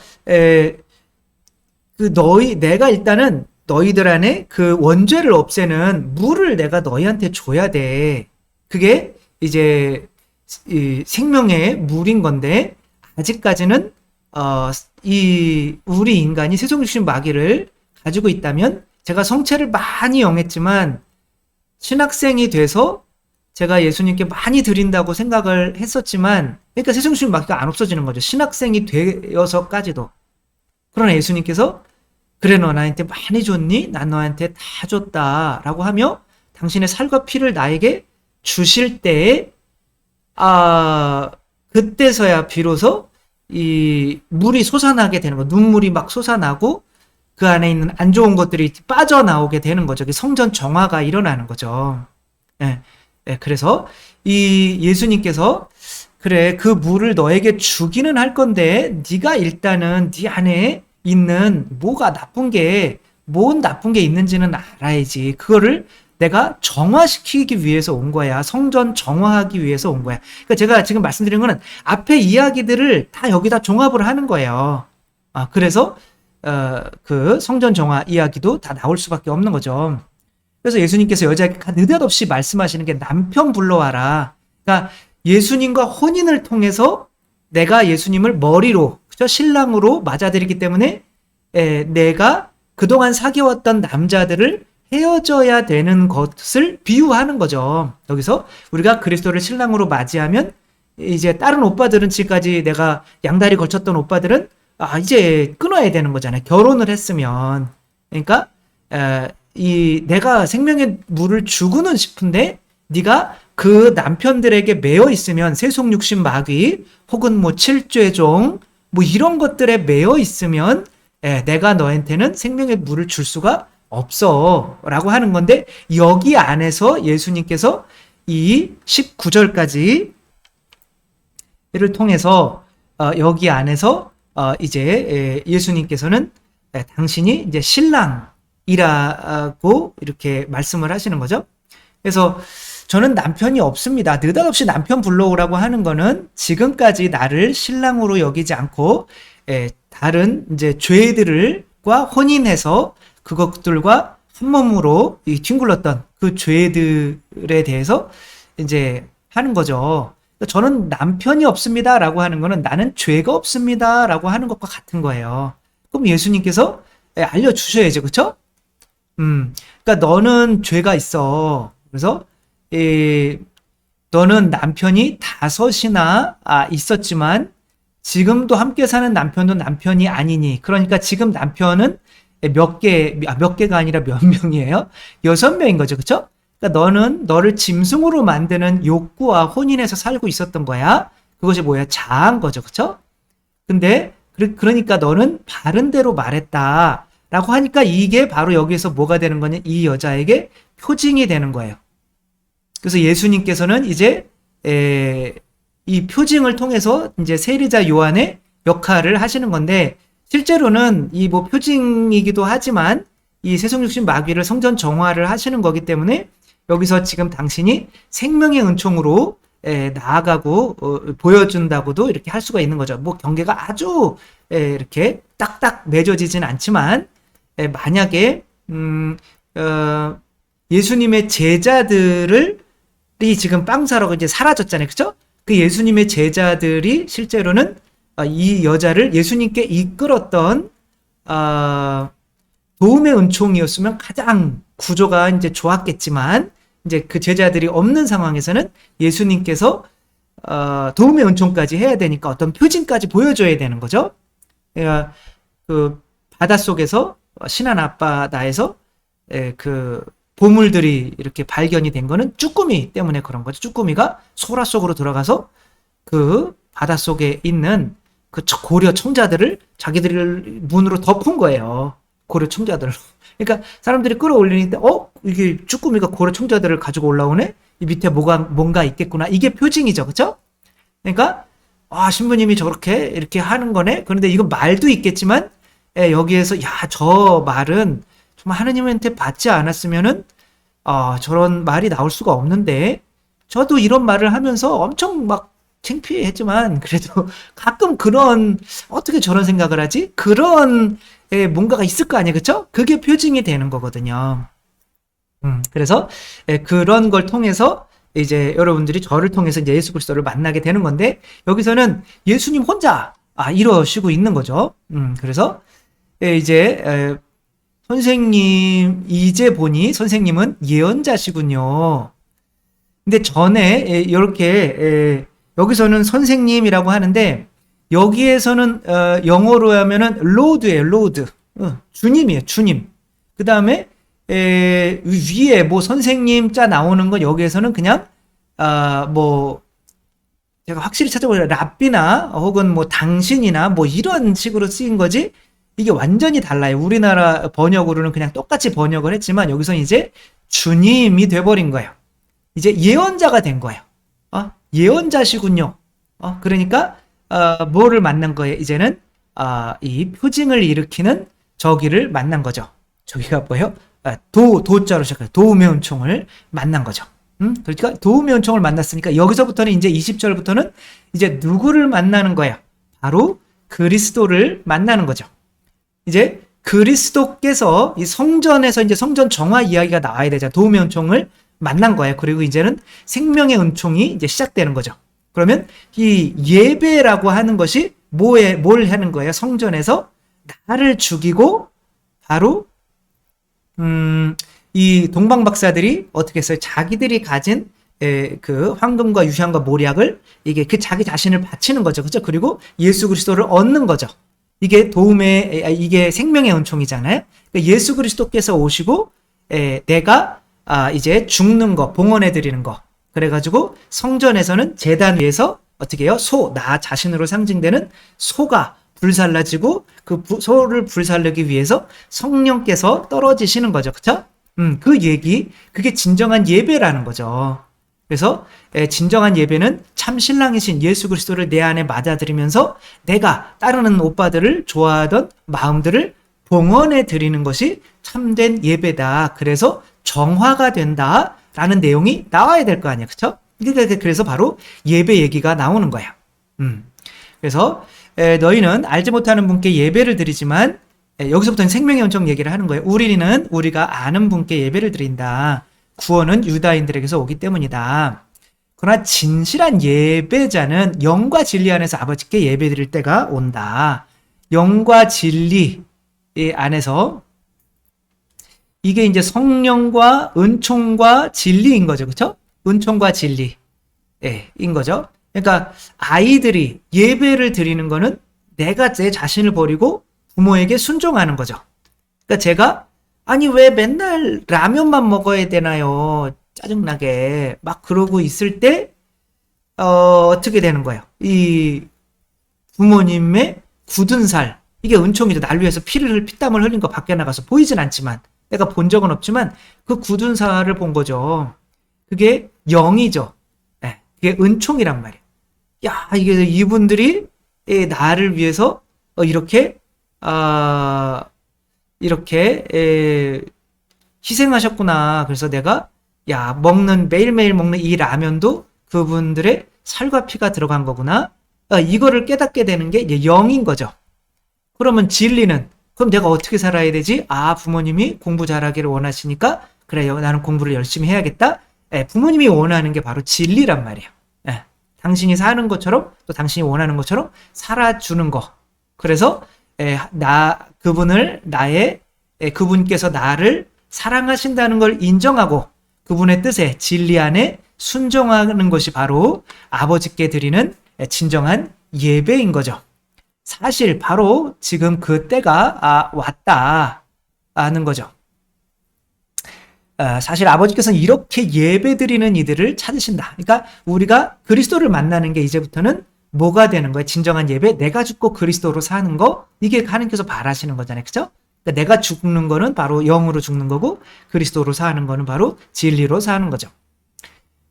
내가 일단은 너희들 안에 그 원죄를 없애는 물을 내가 너희한테 줘야 돼. 그게 이제 이 생명의 물인 건데, 아직까지는 우리 인간이 세속육신 마귀를 가지고 있다면, 제가 성체를 많이 영했지만 신학생이 돼서 제가 예수님께 많이 드린다고 생각을 했었지만, 그러니까 세속육신 마귀가 안 없어지는 거죠. 신학생이 되어서까지도. 그러나 예수님께서 그래 너 나한테 많이 줬니? 난 너한테 다 줬다라고 하며 당신의 살과 피를 나에게 주실 때에 그때서야 비로소 이 물이 솟아나게 되는 거, 눈물이 막 솟아나고 그 안에 있는 안 좋은 것들이 빠져나오게 되는 거죠. 성전 정화가 일어나는 거죠. 그래서 이 예수님께서 그래 그 물을 너에게 주기는 할 건데 네가 일단은 네 안에 있는 뭔 나쁜 게 있는지는 알아야지. 그거를 내가 정화시키기 위해서 온 거야. 성전 정화하기 위해서 온 거야. 그러니까 제가 지금 말씀드린 거는 앞에 이야기들을 다 여기다 종합을 하는 거예요. 그래서 그 성전 정화 이야기도 다 나올 수밖에 없는 거죠. 그래서 예수님께서 여자에게 느닷없이 말씀하시는 게 남편 불러와라. 그러니까 예수님과 혼인을 통해서 내가 예수님을 머리로, 그죠? 신랑으로 맞아들이기 때문에 내가 그동안 사귀었던 남자들을 헤어져야 되는 것을 비유하는 거죠. 여기서 우리가 그리스도를 신랑으로 맞이하면 이제 다른 오빠들은 지금까지 내가 양다리 걸쳤던 오빠들은 이제 끊어야 되는 거잖아요. 결혼을 했으면. 그러니까 내가 생명의 물을 주고는 싶은데 네가 그 남편들에게 매여 있으면 세속 육신 마귀 혹은 뭐 칠죄종 뭐 이런 것들에 매여 있으면 내가 너한테는 생명의 물을 줄 수가 없어 라고 하는 건데, 여기 안에서 예수님께서 이 19절까지 를 통해서 여기 안에서 이제 예수님께서는 당신이 이제 신랑이라고 이렇게 말씀을 하시는 거죠. 그래서 저는 남편이 없습니다. 느닷없이 남편 불러오라고 하는 거는 지금까지 나를 신랑으로 여기지 않고 다른 이제 죄들을 혼인해서 그것들과 한 몸으로 이 뒹굴렀던 그 죄들에 대해서 이제 하는 거죠. 저는 남편이 없습니다라고 하는 거는 나는 죄가 없습니다라고 하는 것과 같은 거예요. 그럼 예수님께서 알려주셔야죠, 그렇죠? 그러니까 너는 죄가 있어. 그래서 너는 남편이 5이나 있었지만 지금도 함께 사는 남편도 남편이 아니니. 그러니까 지금 남편은 몇 개가 아니라 몇 명이에요? 6명인 거죠, 그렇죠? 그러니까 너는 너를 짐승으로 만드는 욕구와 혼인해서 살고 있었던 거야. 그것이 뭐야? 자아인 거죠, 그렇죠? 근데 그러니까 너는 바른 대로 말했다. 라고 하니까 이게 바로 여기에서 뭐가 되는 거냐? 이 여자에게 표징이 되는 거예요. 그래서 예수님께서는 이제 이 표징을 통해서 이제 세리자 요한의 역할을 하시는 건데, 실제로는 이 뭐 표징이기도 하지만 이 세속육신 마귀를 성전 정화를 하시는 거기 때문에 여기서 지금 당신이 생명의 은총으로 나아가고 보여준다고도 이렇게 할 수가 있는 거죠. 뭐 경계가 아주 이렇게 딱딱 맺어지진 않지만, 만약에 예수님의 제자들이 지금 빵 사러 이제 사라졌잖아요, 그렇죠? 그 예수님의 제자들이 실제로는 이 여자를 예수님께 이끌었던 도움의 은총이었으면 가장 구조가 이제 좋았겠지만, 이제 그 제자들이 없는 상황에서는 예수님께서 도움의 은총까지 해야 되니까 어떤 표징까지 보여줘야 되는 거죠. 그러니까 그 바닷속에서 신안 앞바다에서 그 보물들이 이렇게 발견이 된 거는 쭈꾸미 때문에 그런 거죠. 쭈꾸미가 소라 속으로 들어가서 그 바닷속에 있는 그 고려 청자들을 자기들 문으로 덮은 거예요. 고려 청자들로. 그러니까 사람들이 끌어올리는데 이게 쭈꾸미가 고려 청자들을 가지고 올라오네? 이 밑에 뭔가 있겠구나. 이게 표징이죠. 그렇죠? 그러니까 신부님이 저렇게 이렇게 하는 거네. 그런데 이건 말도 있겠지만 여기에서 저 말은 정말 하느님한테 받지 않았으면은 저런 말이 나올 수가 없는데, 저도 이런 말을 하면서 엄청 막 창피했지만 그래도 가끔 그런, 어떻게 저런 생각을 하지? 그런 뭔가가 있을 거 아니에요, 그렇죠? 그게 표징이 되는 거거든요. 그래서 그런 걸 통해서 이제 여러분들이 저를 통해서 이제 예수 그리스도를 만나게 되는 건데, 여기서는 예수님 혼자 이러시고 있는 거죠. 그래서 이제 선생님, 이제 보니 선생님은 예언자시군요. 근데 전에 이렇게 여기서는 선생님이라고 하는데, 여기에서는 영어로 하면은 로드예요, 로드. 주님이에요, 주님. 그 다음에 위에 뭐 선생님 자 나오는 건 여기에서는 그냥 뭐 제가 확실히 찾아보니까 랍비나 혹은 뭐 당신이나 뭐 이런 식으로 쓰인 거지, 이게 완전히 달라요. 우리나라 번역으로는 그냥 똑같이 번역을 했지만 여기서 이제 주님이 돼버린 거예요. 이제 예언자가 된 거예요. 예언자시군요. 그러니까 뭐를 만난 거예요? 이제는 이 표징을 일으키는 저기를 만난 거죠. 저기가 뭐예요? 도자로 시작해요. 도움의 은총을 만난 거죠. 그러니까 도움의 은총을 만났으니까 여기서부터는 이제 20절부터는 이제 누구를 만나는 거예요? 바로 그리스도를 만나는 거죠. 이제 그리스도께서 이 성전에서 이제 성전 정화 이야기가 나와야 되잖아요. 도움의 은총을 만난 거예요. 그리고 이제는 생명의 은총이 이제 시작되는 거죠. 그러면 이 예배라고 하는 것이 뭘 하는 거예요? 성전에서 나를 죽이고 바로 이 동방박사들이 어떻게 했어요? 자기들이 가진 그 황금과 유향과 모략을 이게 그 자기 자신을 바치는 거죠. 그렇죠? 그리고 예수 그리스도를 얻는 거죠. 이게 이게 생명의 은총이잖아요. 그러니까 예수 그리스도께서 오시고 내가 이제 죽는 거, 봉헌해 드리는 거. 그래가지고 성전에서는 제단 위에서 어떻게 해요? 나 자신으로 상징되는 소가 불살라지고 그 소를 불살르기 위해서 성령께서 떨어지시는 거죠. 그쵸? 그게 진정한 예배라는 거죠. 그래서 진정한 예배는 참 신랑이신 예수 그리스도를 내 안에 맞아들이면서 내가 따르는 오빠들을 좋아하던 마음들을 봉헌해 드리는 것이 참된 예배다. 그래서 정화가 된다라는 내용이 나와야 될 거 아니야, 그렇죠? 그래서 바로 예배 얘기가 나오는 거야. 그래서 너희는 알지 못하는 분께 예배를 드리지만 여기서부터는 생명의 은총 얘기를 하는 거예요. 우리는 우리가 아는 분께 예배를 드린다. 구원은 유다인들에게서 오기 때문이다. 그러나 진실한 예배자는 영과 진리 안에서 아버지께 예배 드릴 때가 온다. 영과 진리 안에서 이게 이제 성령과 은총과 진리인 거죠. 그렇죠? 은총과 진리. 인 거죠. 그러니까 아이들이 예배를 드리는 거는 내가 내 자신을 버리고 부모에게 순종하는 거죠. 그러니까 제가 아니 왜 맨날 라면만 먹어야 되나요? 짜증나게 막 그러고 있을 때 어떻게 되는 거예요? 이 부모님의 굳은 살 이게 은총이죠. 날 위해서 피땀을 흘린 거 밖에 나가서 보이진 않지만 내가 본 적은 없지만 그 굳은 살을 본 거죠. 그게 영이죠. 그게 은총이란 말이에요. 야 이게 이분들이 나를 위해서 이렇게 희생하셨구나. 그래서 내가 매일매일 먹는 이 라면도 그분들의 살과 피가 들어간 거구나. 이거를 깨닫게 되는 게 이제 영인 거죠. 그러면 진리는 그럼 내가 어떻게 살아야 되지? 부모님이 공부 잘하기를 원하시니까 그래요. 나는 공부를 열심히 해야겠다. 부모님이 원하는 게 바로 진리란 말이에요. 당신이 사는 것처럼 또 당신이 원하는 것처럼 살아주는 거. 그래서 그분께서 나를 사랑하신다는 걸 인정하고 그분의 뜻에 진리 안에 순종하는 것이 바로 아버지께 드리는 진정한 예배인 거죠. 사실 바로 지금 그 때가 왔다 하는 거죠. 사실 아버지께서는 이렇게 예배드리는 이들을 찾으신다. 그러니까 우리가 그리스도를 만나는 게 이제부터는 뭐가 되는 거예요? 진정한 예배, 내가 죽고 그리스도로 사는 거, 이게 하나님께서 바라시는 거잖아요. 그죠? 그러니까 내가 죽는 거는 바로 영으로 죽는 거고 그리스도로 사는 거는 바로 진리로 사는 거죠.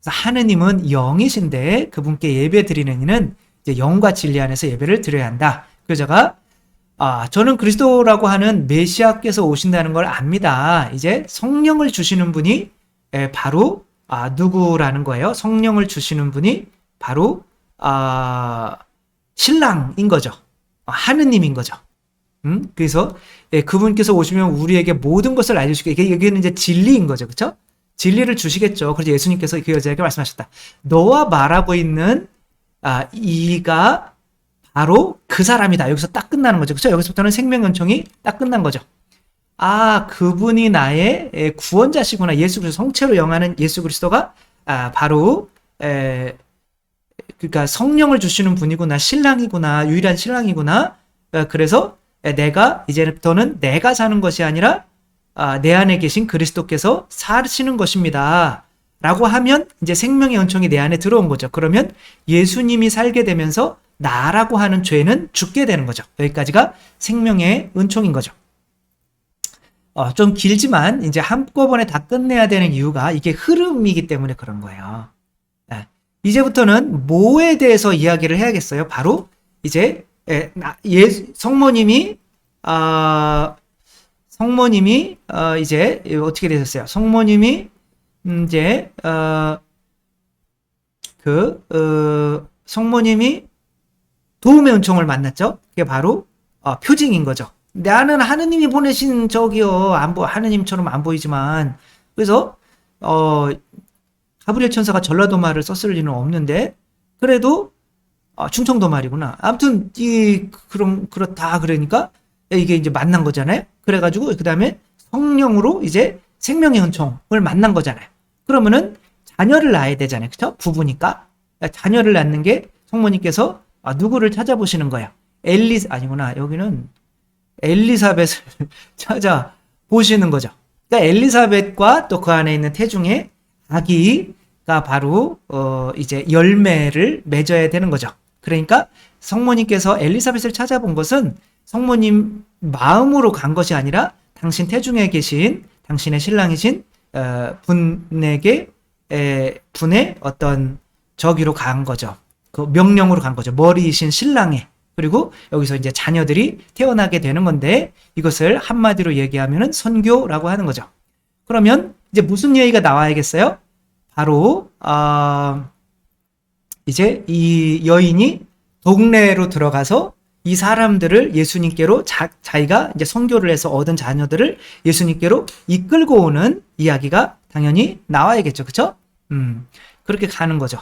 그래서 하느님은 영이신데 그분께 예배 드리는 이는 이제 영과 진리 안에서 예배를 드려야 한다. 그래서 제가 저는 그리스도라고 하는 메시아께서 오신다는 걸 압니다. 이제 성령을 주시는 분이 바로 누구라는 거예요? 성령을 주시는 분이 바로 신랑인 거죠. 하느님인 거죠. 그래서 그분께서 오시면 우리에게 모든 것을 알려주시고 이게 이제 진리인 거죠. 그렇죠? 진리를 주시겠죠. 그래서 예수님께서 그 여자에게 말씀하셨다. 너와 말하고 있는 이가 바로 그 사람이다. 여기서 딱 끝나는 거죠. 그렇죠? 여기서부터는 생명연총이 딱 끝난 거죠. 그분이 나의 구원자시구나. 예수 그리스도 성체로 영하는 예수 그리스도가 바로 그러니까 성령을 주시는 분이구나. 신랑이구나. 유일한 신랑이구나. 그래서 이제부터는 내가 사는 것이 아니라 내 안에 계신 그리스도께서 사시는 것입니다. 라고 하면 이제 생명의 은총이 내 안에 들어온 거죠. 그러면 예수님이 살게 되면서 나라고 하는 죄는 죽게 되는 거죠. 여기까지가 생명의 은총인 거죠. 좀 길지만 이제 한꺼번에 다 끝내야 되는 이유가 이게 흐름이기 때문에 그런 거예요. 이제부터는 뭐에 대해서 이야기를 해야겠어요. 바로 이제 성모님이 이제 어떻게 되셨어요? 성모님이 이제 성모님이 도움의 은총을 만났죠. 그게 바로 표징인 거죠. 나는 하느님이 보내신 하느님처럼 안 보이지만 그래서 가브리엘 천사가 전라도 말을 썼을 리는 없는데 그래도 충청도 말이구나. 아무튼 그렇다 그러니까 이게 이제 만난 거잖아요. 그래가지고 그 다음에 성령으로 이제 생명의 은총을 만난 거잖아요. 그러면은 자녀를 낳아야 되잖아요. 그렇죠? 부부니까 자녀를 낳는 게 성모님께서 누구를 찾아보시는 거야? 여기는 엘리사벳을 찾아보시는 거죠. 그러니까 엘리사벳과 또 그 안에 있는 태중의 아기가 바로 이제 열매를 맺어야 되는 거죠. 그러니까 성모님께서 엘리사벳을 찾아본 것은 성모님 마음으로 간 것이 아니라 당신 태중에 계신 당신의 신랑이신 분의 어떤 저기로 간 거죠. 그 명령으로 간 거죠. 머리이신 신랑에. 그리고 여기서 이제 자녀들이 태어나게 되는 건데 이것을 한마디로 얘기하면은 선교라고 하는 거죠. 그러면 이제 무슨 얘기가 나와야겠어요? 바로 이제 이 여인이 동네로 들어가서 이 사람들을 예수님께로 자기가 이제 선교를 해서 얻은 자녀들을 예수님께로 이끌고 오는 이야기가 당연히 나와야겠죠. 그쵸? 그렇게 가는 거죠.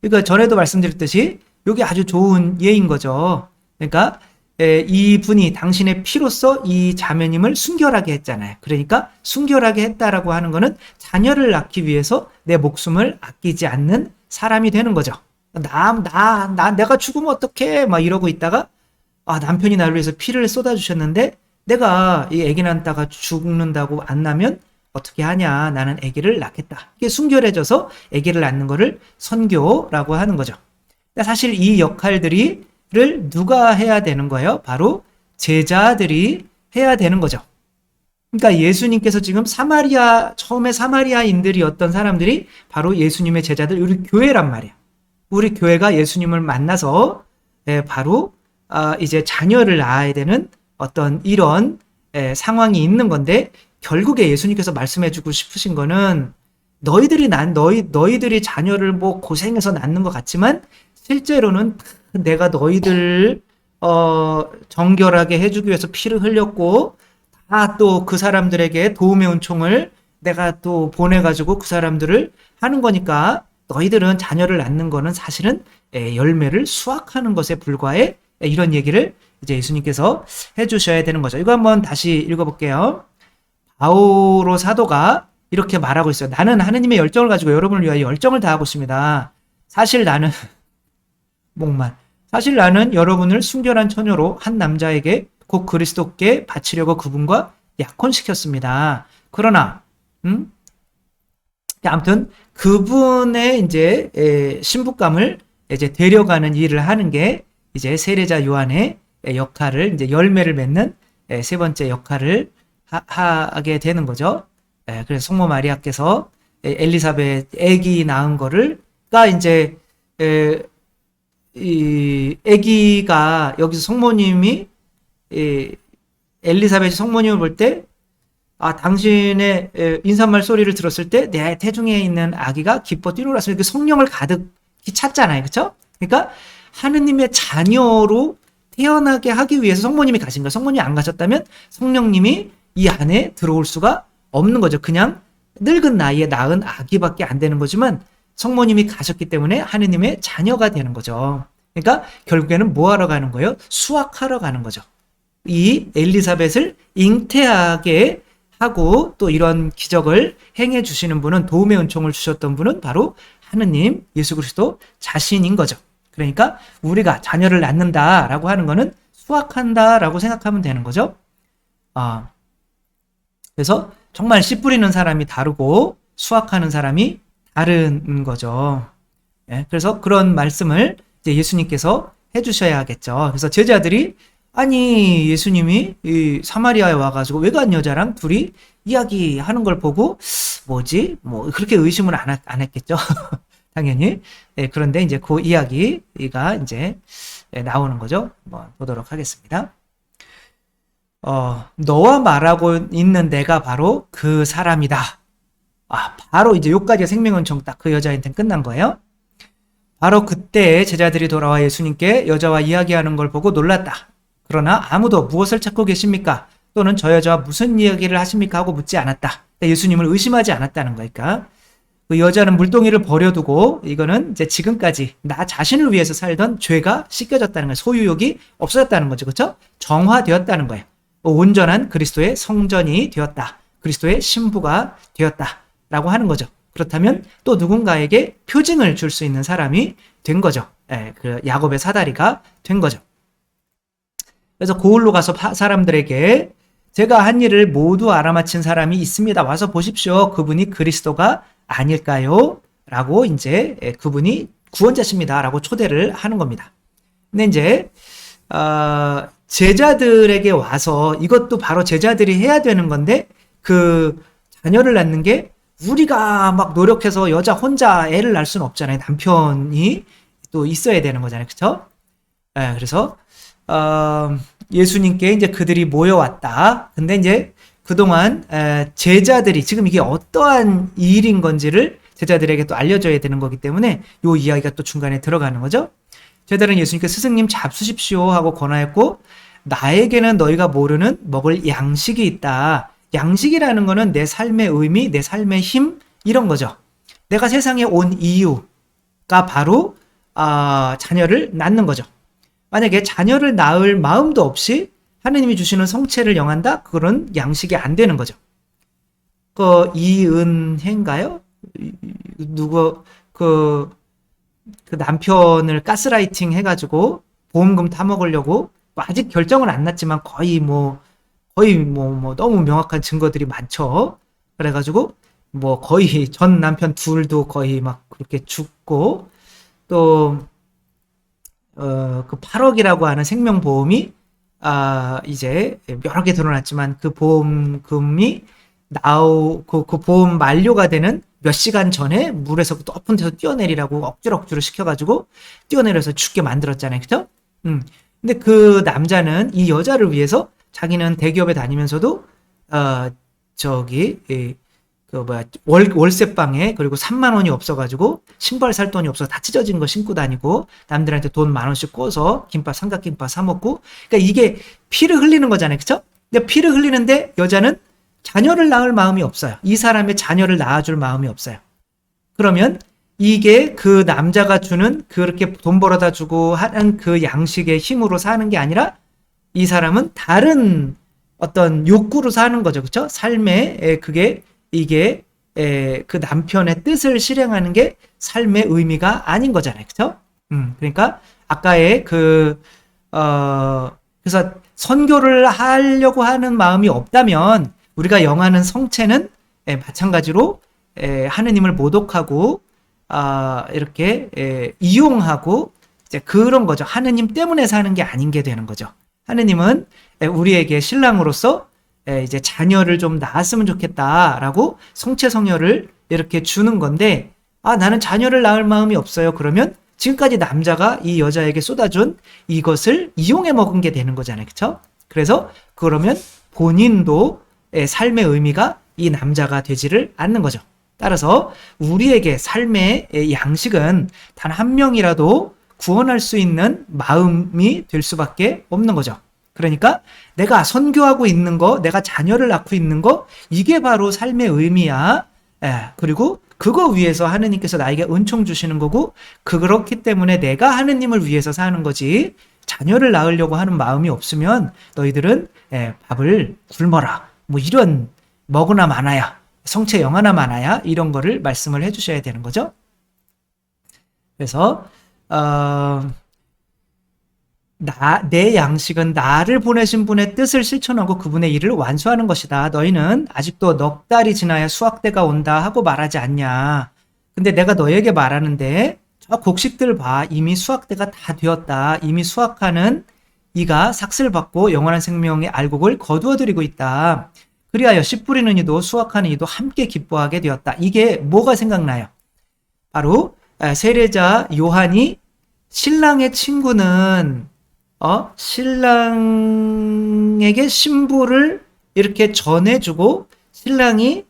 그러니까 전에도 말씀드렸듯이 이게 아주 좋은 예인 거죠. 그러니까 이 분이 당신의 피로써 이 자매님을 순결하게 했잖아요. 그러니까 순결하게 했다라고 하는 거는 자녀를 낳기 위해서 내 목숨을 아끼지 않는 사람이 되는 거죠. 내가 죽으면 어떡해? 막 이러고 있다가, 남편이 나를 위해서 피를 쏟아주셨는데, 내가 이 아기 낳다가 죽는다고 안 나면 어떻게 하냐? 나는 아기를 낳겠다. 이게 순결해져서 아기를 낳는 거를 선교라고 하는 거죠. 사실 이 역할들을 누가 해야 되는 거예요? 바로 제자들이 해야 되는 거죠. 그러니까 예수님께서 지금 처음에 사마리아인들이었던 사람들이 바로 예수님의 제자들, 우리 교회란 말이야. 우리 교회가 예수님을 만나서 바로 이제 자녀를 낳아야 되는 어떤 이런 상황이 있는 건데, 결국에 예수님께서 말씀해주고 싶으신 거는 너희들이 자녀를 뭐 고생해서 낳는 것 같지만 실제로는 내가 너희들 정결하게 해주기 위해서 피를 흘렸고, 다 또 그 사람들에게 도움의 은총을 내가 또 보내가지고 그 사람들을 하는 거니까 너희들은 자녀를 낳는 거는 사실은 열매를 수확하는 것에 불과해. 이런 얘기를 이제 예수님께서 해주셔야 되는 거죠. 이거 한번 다시 읽어볼게요. 바오로 사도가 이렇게 말하고 있어요. 나는 하느님의 열정을 가지고 여러분을 위하여 열정을 다하고 있습니다. 사실 나는 여러분을 순결한 처녀로 한 남자에게 곧 그리스도께 바치려고 그분과 약혼시켰습니다. 그러나 아무튼 그분의 이제 신부감을 이제 데려가는 일을 하는 게 이제 세례자 요한의 역할을, 이제 열매를 맺는 세 번째 역할을 하게 되는 거죠. 그래서 성모 마리아께서 엘리사벳 아기 낳은 거를가 이제 이 아기가 여기서 성모님이 엘리사벳이 성모님을 볼 때, 당신의 인사말 소리를 들었을 때 내 태중에 있는 아기가 기뻐 뛰놀았으면 이렇게 성령을 가득히 찼잖아요. 그렇죠? 그러니까 하느님의 자녀로 태어나게 하기 위해서 성모님이 가신 거예요. 성모님이 안 가셨다면 성령님이 이 안에 들어올 수가 없는 거죠. 그냥 늙은 나이에 낳은 아기밖에 안 되는 거지만 성모님이 가셨기 때문에 하느님의 자녀가 되는 거죠. 그러니까 결국에는 뭐 하러 가는 거예요? 수확하러 가는 거죠. 이 엘리사벳을 잉태하게 하고 또 이런 기적을 행해 주시는 분은, 도움의 은총을 주셨던 분은 바로 하느님 예수 그리스도 자신인 거죠. 그러니까 우리가 자녀를 낳는다라고 하는 거는 수확한다라고 생각하면 되는 거죠. 그래서 정말 씨 뿌리는 사람이 다르고 수확하는 사람이 다른 거죠. 그래서 그런 말씀을 이제 예수님께서 해주셔야겠죠. 그래서 제자들이, 아니 예수님이 이 사마리아에 와가지고 외간 여자랑 둘이 이야기하는 걸 보고 뭐지? 뭐 그렇게 의심을 안 했겠죠. 당연히. 그런데 이제 그 이야기가 이제 나오는 거죠. 보도록 하겠습니다. 너와 말하고 있는 내가 바로 그 사람이다. 바로 이제 요까지가 생명은총 딱 그 여자한테는 끝난 거예요. 바로 그때 제자들이 돌아와 예수님께 여자와 이야기하는 걸 보고 놀랐다. 그러나 아무도 무엇을 찾고 계십니까? 또는 저 여자와 무슨 이야기를 하십니까? 하고 묻지 않았다. 예수님을 의심하지 않았다는 거니까. 그 여자는 물동이를 버려두고, 이거는 이제 지금까지 나 자신을 위해서 살던 죄가 씻겨졌다는 거예요. 소유욕이 없어졌다는 거죠. 그렇죠? 정화되었다는 거예요. 온전한 그리스도의 성전이 되었다. 그리스도의 신부가 되었다. 라고 하는 거죠. 그렇다면 또 누군가에게 표징을 줄 수 있는 사람이 된 거죠. 그 야곱의 사다리가 된 거죠. 그래서 고을로 가서 사람들에게 제가 한 일을 모두 알아맞힌 사람이 있습니다. 와서 보십시오. 그분이 그리스도가 아닐까요? 라고 이제 그분이 구원자십니다. 라고 초대를 하는 겁니다. 근데 이제 제자들에게 와서, 이것도 바로 제자들이 해야 되는 건데, 그 자녀를 낳는 게 우리가 막 노력해서 여자 혼자 애를 낳을 수는 없잖아요. 남편이 또 있어야 되는 거잖아요. 그렇죠? 그래서 예수님께 이제 그들이 모여왔다. 근데 이제 그동안 제자들이 지금 이게 어떠한 일인 건지를 제자들에게 또 알려줘야 되는 거기 때문에 요 이야기가 또 중간에 들어가는 거죠. 제자들은 예수님께 스승님 잡수십시오 하고 권하였고, 나에게는 너희가 모르는 먹을 양식이 있다. 양식이라는 거는 내 삶의 의미, 내 삶의 힘, 이런 거죠. 내가 세상에 온 이유가 바로 자녀를 낳는 거죠. 만약에 자녀를 낳을 마음도 없이 하느님이 주시는 성체를 영한다? 그거는 양식이 안 되는 거죠. 그 이은혜인가요? 누구 그 남편을 가스라이팅 해가지고 보험금 타먹으려고 아직 결정은 안 났지만 거의 뭐 너무 명확한 증거들이 많죠. 그래가지고 뭐 거의 전 남편 둘도 거의 막 그렇게 죽고, 또 그 8억이라고 하는 생명보험이 이제 여러 개 드러났지만 그 보험금이 그 보험 만료가 되는 몇 시간 전에 물에서 높은 데서 뛰어내리라고 억지로 시켜가지고 뛰어내려서 죽게 만들었잖아요. 그죠? 근데 그 남자는 이 여자를 위해서 자기는 대기업에 다니면서도 월세방에 그리고 3만 원이 없어가지고 신발 살 돈이 없어서 다 찢어진 거 신고 다니고 남들한테 돈 10,000원씩 꿔서 삼각김밥 사 먹고, 그러니까 이게 피를 흘리는 거잖아요. 그쵸? 근데 피를 흘리는데 여자는 자녀를 낳을 마음이 없어요. 이 사람의 자녀를 낳아줄 마음이 없어요. 그러면 이게 그 남자가 주는 그렇게 돈 벌어다 주고 하는 그 양식의 힘으로 사는 게 아니라 이 사람은 다른 어떤 욕구로 사는 거죠. 그쵸? 삶에 이게 그 남편의 뜻을 실행하는 게 삶의 의미가 아닌 거잖아요. 그쵸? 그러니까 아까의 그래서 선교를 하려고 하는 마음이 없다면 우리가 영하는 성체는 마찬가지로 하느님을 모독하고 이렇게 이용하고 이제 그런 거죠. 하느님 때문에 사는 게 아닌 게 되는 거죠. 하느님은 우리에게 신랑으로서 이제 자녀를 좀 낳았으면 좋겠다라고 성체 성녀를 이렇게 주는 건데, 나는 자녀를 낳을 마음이 없어요. 그러면 지금까지 남자가 이 여자에게 쏟아준 이것을 이용해 먹은 게 되는 거잖아요. 그렇죠? 그래서 그러면 본인도 삶의 의미가 이 남자가 되지를 않는 거죠. 따라서 우리에게 삶의 양식은 단 한 명이라도 구원할 수 있는 마음이 될 수밖에 없는 거죠. 그러니까 내가 선교하고 있는 거, 내가 자녀를 낳고 있는 거, 이게 바로 삶의 의미야. 그리고 그거 위해서 하느님께서 나에게 은총 주시는 거고, 그렇기 때문에 내가 하느님을 위해서 사는 거지, 자녀를 낳으려고 하는 마음이 없으면 너희들은 밥을 굶어라, 뭐 이런 먹으나 마나야, 성체 영하나 마나야, 이런 거를 말씀을 해주셔야 되는 거죠. 그래서 내 양식은 나를 보내신 분의 뜻을 실천하고 그분의 일을 완수하는 것이다. 너희는 아직도 넉 달이 지나야 수확때가 온다 하고 말하지 않냐. 근데 내가 너에게 말하는데 저 곡식들 봐. 이미 수확때가 다 되었다. 이미 수확하는 이가 삭슬 받고 영원한 생명의 알곡을 거두어들이고 있다. 그리하여 씨 뿌리는 이도 수확하는 이도 함께 기뻐하게 되었다. 이게 뭐가 생각나요? 바로 세례자 요한이 신랑의 친구는 신랑에게 신부를 이렇게 전해주고 신랑이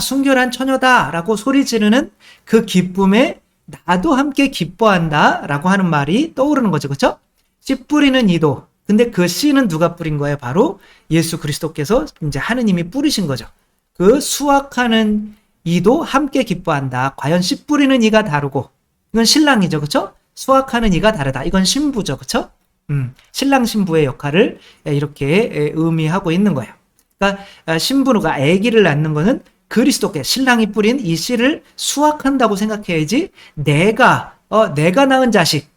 순결한 처녀다라고 소리 지르는 그 기쁨에 나도 함께 기뻐한다라고 하는 말이 떠오르는 거죠. 그렇죠? 씨 뿌리는 이도. 근데 그 씨는 누가 뿌린 거예요? 바로 예수 그리스도께서 이제 하느님이 뿌리신 거죠. 그 수확하는 이도 함께 기뻐한다. 과연 씨 뿌리는 이가 다르고, 이건 신랑이죠. 그렇죠? 수확하는 이가 다르다. 이건 신부죠. 그렇죠? 신랑 신부의 역할을 이렇게 의미하고 있는 거예요. 그러니까 신부가 아기를 낳는 거는 그리스도께 신랑이 뿌린 이 씨를 수확한다고 생각해야지, 내가 낳은 자식,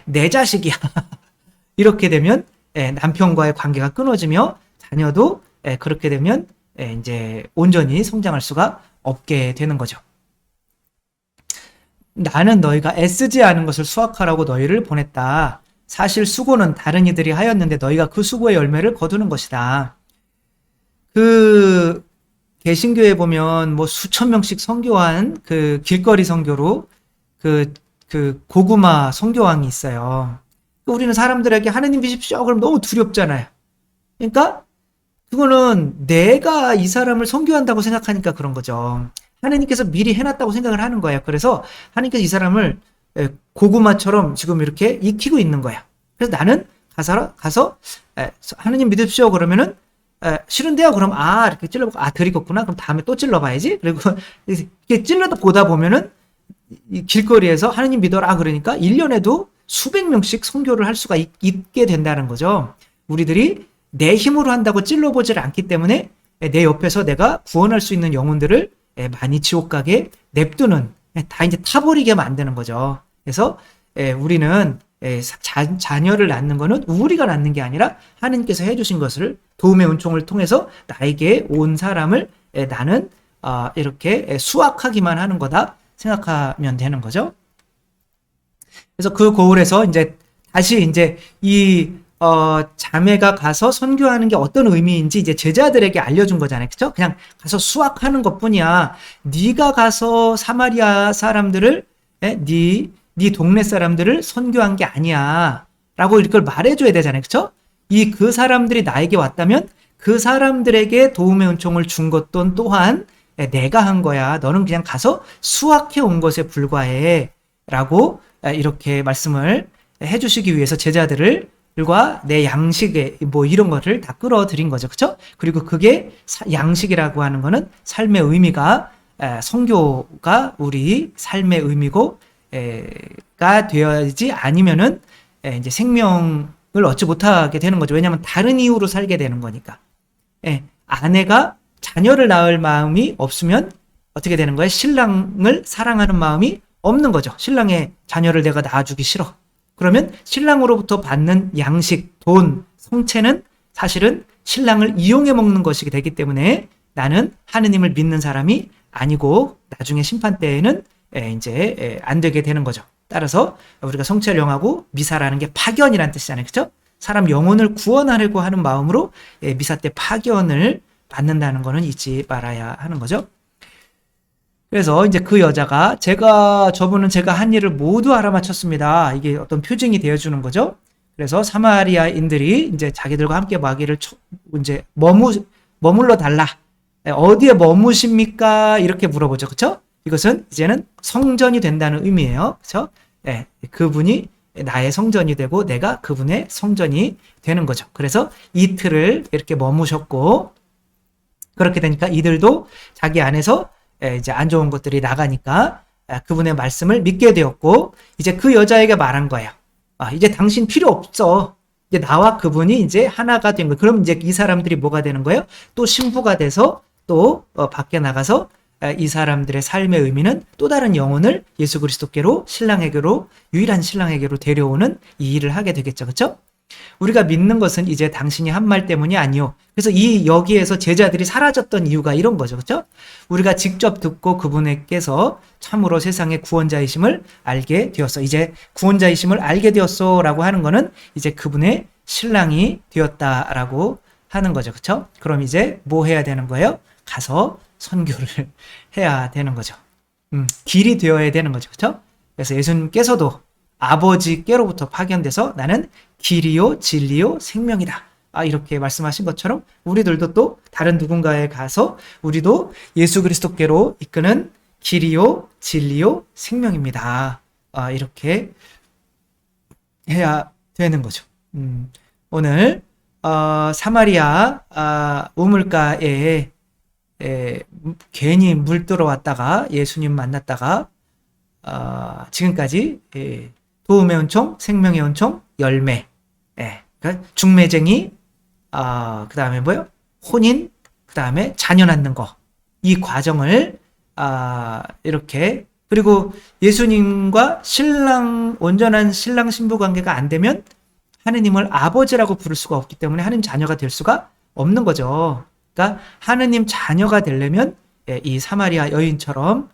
내 자식이야. 이렇게 되면 남편과의 관계가 끊어지며 자녀도 그렇게 되면 이제 온전히 성장할 수가 없게 되는 거죠. 나는 너희가 애쓰지 않은 것을 수확하라고 너희를 보냈다. 사실 수고는 다른 이들이 하였는데 너희가 그 수고의 열매를 거두는 것이다. 그 개신교에 보면 뭐 수천 명씩 선교한 그 길거리 선교로 그 고구마 선교왕이 있어요. 우리는 사람들에게 하느님 비십시오 그럼 너무 두렵잖아요. 그러니까 그거는 내가 이 사람을 선교한다고 생각하니까 그런 거죠. 하느님께서 미리 해놨다고 생각을 하는 거예요. 그래서 하느님께서 이 사람을 고구마처럼 지금 이렇게 익히고 있는 거야. 그래서 나는 가서 하느님 믿으십시오 그러면은 싫은데요? 그럼 이렇게 찔러보고 드리겠구나. 그럼 다음에 또 찔러봐야지. 그리고 이렇게 찔러다 보다 보면은 이 길거리에서 하느님 믿어라 그러니까 1년에도 수백 명씩 선교를 할 수가 있게 된다는 거죠. 우리들이 내 힘으로 한다고 찔러보질 않기 때문에 내 옆에서 내가 구원할 수 있는 영혼들을 많이 지옥 가게 냅두는, 다 이제 타버리게 만드는 거죠. 그래서 우리는 자녀를 낳는 거는 우리가 낳는 게 아니라 하느님께서 해주신 것을 도움의 은총을 통해서 나에게 온 사람을 나는 이렇게 수확하기만 하는 거다 생각하면 되는 거죠. 그래서 그 고을에서 이제 다시 이제 이 자매가 가서 선교하는 게 어떤 의미인지 이제 제자들에게 알려준 거잖아요. 그죠? 그냥 가서 수확하는 것뿐이야. 네가 가서 사마리아 사람들을 네 동네 사람들을 선교한 게 아니야. 라고 이걸 말해줘야 되잖아요. 그죠? 그 사람들이 나에게 왔다면 그 사람들에게 도움의 은총을 준 것도 또한 내가 한 거야. 너는 그냥 가서 수확해 온 것에 불과해. 라고 이렇게 말씀을 해주시기 위해서 제자들과 내 양식에 뭐 이런 거를 다 끌어들인 거죠. 그쵸? 그리고 그게 양식이라고 하는 거는 삶의 의미가 선교가 우리 삶의 의미고 가 되어야지 아니면은 이제 생명을 얻지 못하게 되는 거죠. 왜냐하면 다른 이유로 살게 되는 거니까. 아내가 자녀를 낳을 마음이 없으면 어떻게 되는 거예요? 신랑을 사랑하는 마음이 없는 거죠. 신랑의 자녀를 내가 낳아주기 싫어. 그러면 신랑으로부터 받는 양식, 돈, 성체는 사실은 신랑을 이용해 먹는 것이 되기 때문에 나는 하느님을 믿는 사람이 아니고 나중에 심판 때에는 이제 안 되게 되는 거죠. 따라서 우리가 성체를 영하고 미사라는 게 파견이라는 뜻이잖아요. 그렇죠? 사람 영혼을 구원하려고 하는 마음으로 미사 때 파견을 받는다는 거는 잊지 말아야 하는 거죠. 그래서 이제 그 여자가 저분은 제가 한 일을 모두 알아맞혔습니다. 이게 어떤 표징이 되어주는 거죠. 그래서 사마리아인들이 이제 자기들과 함께 마귀를 이제 머물러 달라. 어디에 머무십니까? 이렇게 물어보죠. 그렇죠? 이것은 이제는 성전이 된다는 의미예요. 그렇죠? 그분이 나의 성전이 되고 내가 그분의 성전이 되는 거죠. 그래서 이틀을 이렇게 머무셨고 그렇게 되니까 이들도 자기 안에서 이제 안 좋은 것들이 나가니까 그분의 말씀을 믿게 되었고 이제 그 여자에게 말한 거예요. 이제 당신 필요 없어. 이제 나와 그분이 이제 하나가 된 거예요. 그럼 이제 이 사람들이 뭐가 되는 거예요? 또 신부가 돼서 또 밖에 나가서 이 사람들의 삶의 의미는 또 다른 영혼을 예수 그리스도께로 신랑에게로 유일한 신랑에게로 데려오는 이 일을 하게 되겠죠. 그렇죠? 우리가 믿는 것은 이제 당신이 한 말 때문이 아니요. 그래서 여기에서 제자들이 사라졌던 이유가 이런 거죠. 그렇죠? 우리가 직접 듣고 그분께서 참으로 세상의 구원자이심을 알게 되었어. 이제 구원자이심을 알게 되었어라고 하는 거는 이제 그분의 신랑이 되었다라고 하는 거죠. 그렇죠? 그럼 이제 뭐 해야 되는 거예요? 가서 선교를 해야 되는 거죠. 길이 되어야 되는 거죠. 그렇죠? 그래서 예수님께서도 아버지께로부터 파견돼서 나는 길이요 진리요 생명이다. 이렇게 말씀하신 것처럼 우리들도 또 다른 누군가에 가서 우리도 예수 그리스도께로 이끄는 길이요 진리요 생명입니다. 이렇게 해야 되는 거죠. 오늘 사마리아 우물가에 괜히 물 들어왔다가 예수님 만났다가 지금까지 도움의 은총, 생명의 은총, 열매, 그러니까 중매쟁이, 그 다음에 뭐요? 혼인, 그 다음에 자녀 낳는 거. 이 과정을 이렇게 그리고 예수님과 온전한 신랑 신부 관계가 안 되면 하느님을 아버지라고 부를 수가 없기 때문에 하느님 자녀가 될 수가 없는 거죠. 그러니까 하느님 자녀가 되려면 이 사마리아 여인처럼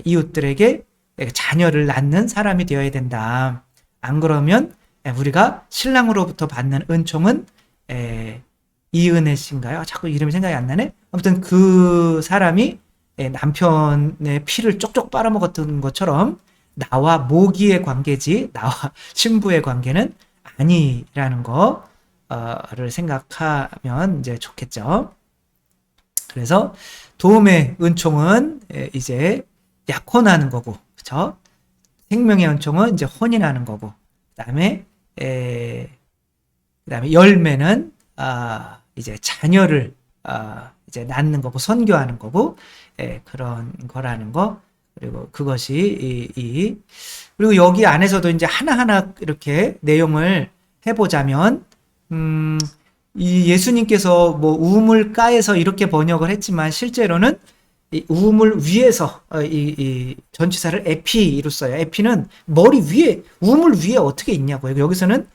이웃들에게 자녀를 낳는 사람이 되어야 된다. 안 그러면 우리가 신랑으로부터 받는 은총은 이은혜 씨인가요? 자꾸 이름이 생각이 안 나네. 아무튼 그 사람이 남편의 피를 쪽쪽 빨아먹었던 것처럼 나와 모기의 관계지 나와 신부의 관계는 아니라는 거를 생각하면 이제 좋겠죠. 그래서 도움의 은총은 이제 약혼하는 거고, 그렇죠? 생명의 은총은 이제 혼인하는 거고, 그다음에 그다음에 열매는 이제 자녀를 이제 낳는 거고 선교하는 거고, 그런 거라는 거. 그리고 그것이 그리고 여기 안에서도 이제 하나하나 이렇게 내용을 해보자면, 이 예수님께서 뭐 우물가에서 이렇게 번역을 했지만 실제로는 이 우물 위에서 이 전치사를 에피로 써요. 에피는 머리 위에, 우물 위에 어떻게 있냐고요. 여기서는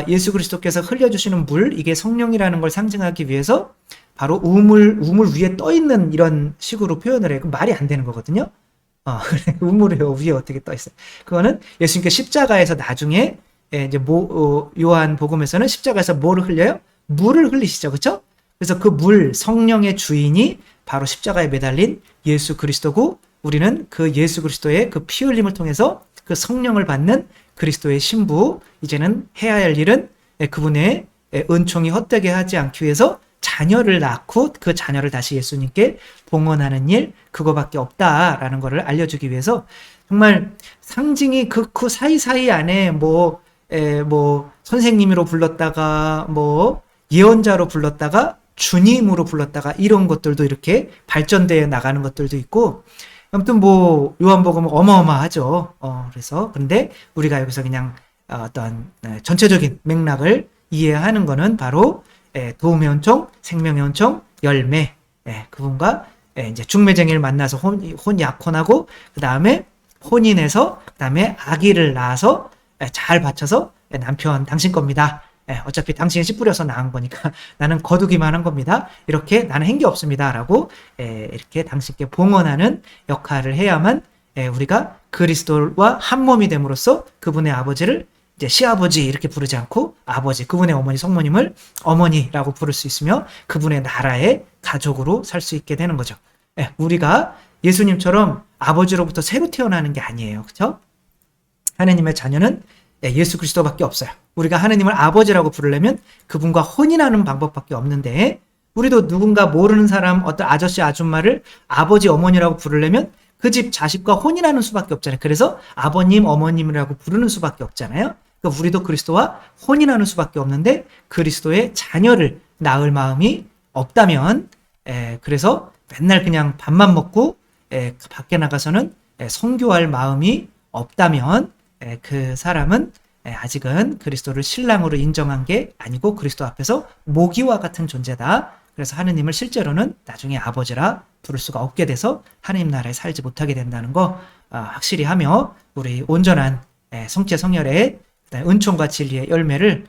예수 그리스도께서 흘려주시는 물, 이게 성령이라는 걸 상징하기 위해서 바로 우물 위에 떠 있는 이런 식으로 표현을 해요. 말이 안 되는 거거든요. 우물 위에 어떻게 떠 있어요? 그거는 예수님께 십자가에서 나중에 이제 요한 복음에서는 십자가에서 뭐를 흘려요? 물을 흘리시죠, 그렇죠? 그래서 그 물, 성령의 주인이 바로 십자가에 매달린 예수 그리스도고, 우리는 그 예수 그리스도의 그 피 흘림을 통해서 그 성령을 받는 그리스도의 신부, 이제는 해야 할 일은 그분의 은총이 헛되게 하지 않기 위해서 자녀를 낳고 그 자녀를 다시 예수님께 봉헌하는 일, 그거밖에 없다라는 것을 알려주기 위해서, 정말 상징이 그 사이사이 안에 뭐 선생님으로 불렀다가 뭐 예언자로 불렀다가 주님으로 불렀다가 이런 것들도 이렇게 발전되어 나가는 것들도 있고, 아무튼 뭐 요한복음은 어마어마하죠. 그래서 근데 우리가 여기서 그냥 어떤 전체적인 맥락을 이해하는 거는 바로 도움의 은총, 생명의 은총, 열매, 그분과 이제 중매쟁이를 만나서 약혼하고, 그 다음에 혼인해서, 그 다음에 아기를 낳아서 잘 받쳐서 남편 당신 겁니다. 어차피 당신이 씨 뿌려서 낳은 거니까 나는 거두기만 한 겁니다. 이렇게 나는 한 게 없습니다. 라고 이렇게 당신께 봉헌하는 역할을 해야만 우리가 그리스도와 한 몸이 됨으로써 그분의 아버지를 이제 시아버지 이렇게 부르지 않고 아버지, 그분의 어머니 성모님을 어머니라고 부를 수 있으며 그분의 나라의 가족으로 살 수 있게 되는 거죠. 우리가 예수님처럼 아버지로부터 새로 태어나는 게 아니에요. 그렇죠? 하나님의 자녀는 예수 그리스도밖에 없어요. 우리가 하나님을 아버지라고 부르려면 그분과 혼인하는 방법밖에 없는데, 우리도 누군가 모르는 사람, 어떤 아저씨 아줌마를 아버지 어머니라고 부르려면 그 집 자식과 혼인하는 수밖에 없잖아요. 그래서 아버님 어머님이라고 부르는 수밖에 없잖아요. 그러니까 우리도 그리스도와 혼인하는 수밖에 없는데, 그리스도의 자녀를 낳을 마음이 없다면, 그래서 맨날 그냥 밥만 먹고 밖에 나가서는 선교할 마음이 없다면, 그 사람은 아직은 그리스도를 신랑으로 인정한 게 아니고 그리스도 앞에서 모기와 같은 존재다. 그래서 하느님을 실제로는 나중에 아버지라 부를 수가 없게 돼서 하느님 나라에 살지 못하게 된다는 거 확실히 하며, 우리 온전한 성체 성혈의 은총과 진리의 열매를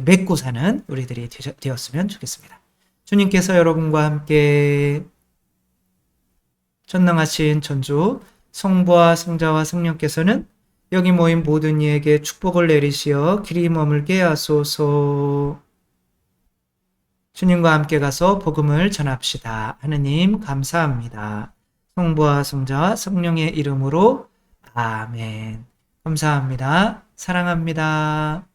맺고 사는 우리들이 되었으면 좋겠습니다. 주님께서 여러분과 함께 전능하신 천주 성부와 성자와 성령께서는 여기 모인 모든 이에게 축복을 내리시어 길이 머물게 하소서. 주님과 함께 가서 복음을 전합시다. 하느님 감사합니다. 성부와 성자와 성령의 이름으로 아멘. 감사합니다. 사랑합니다.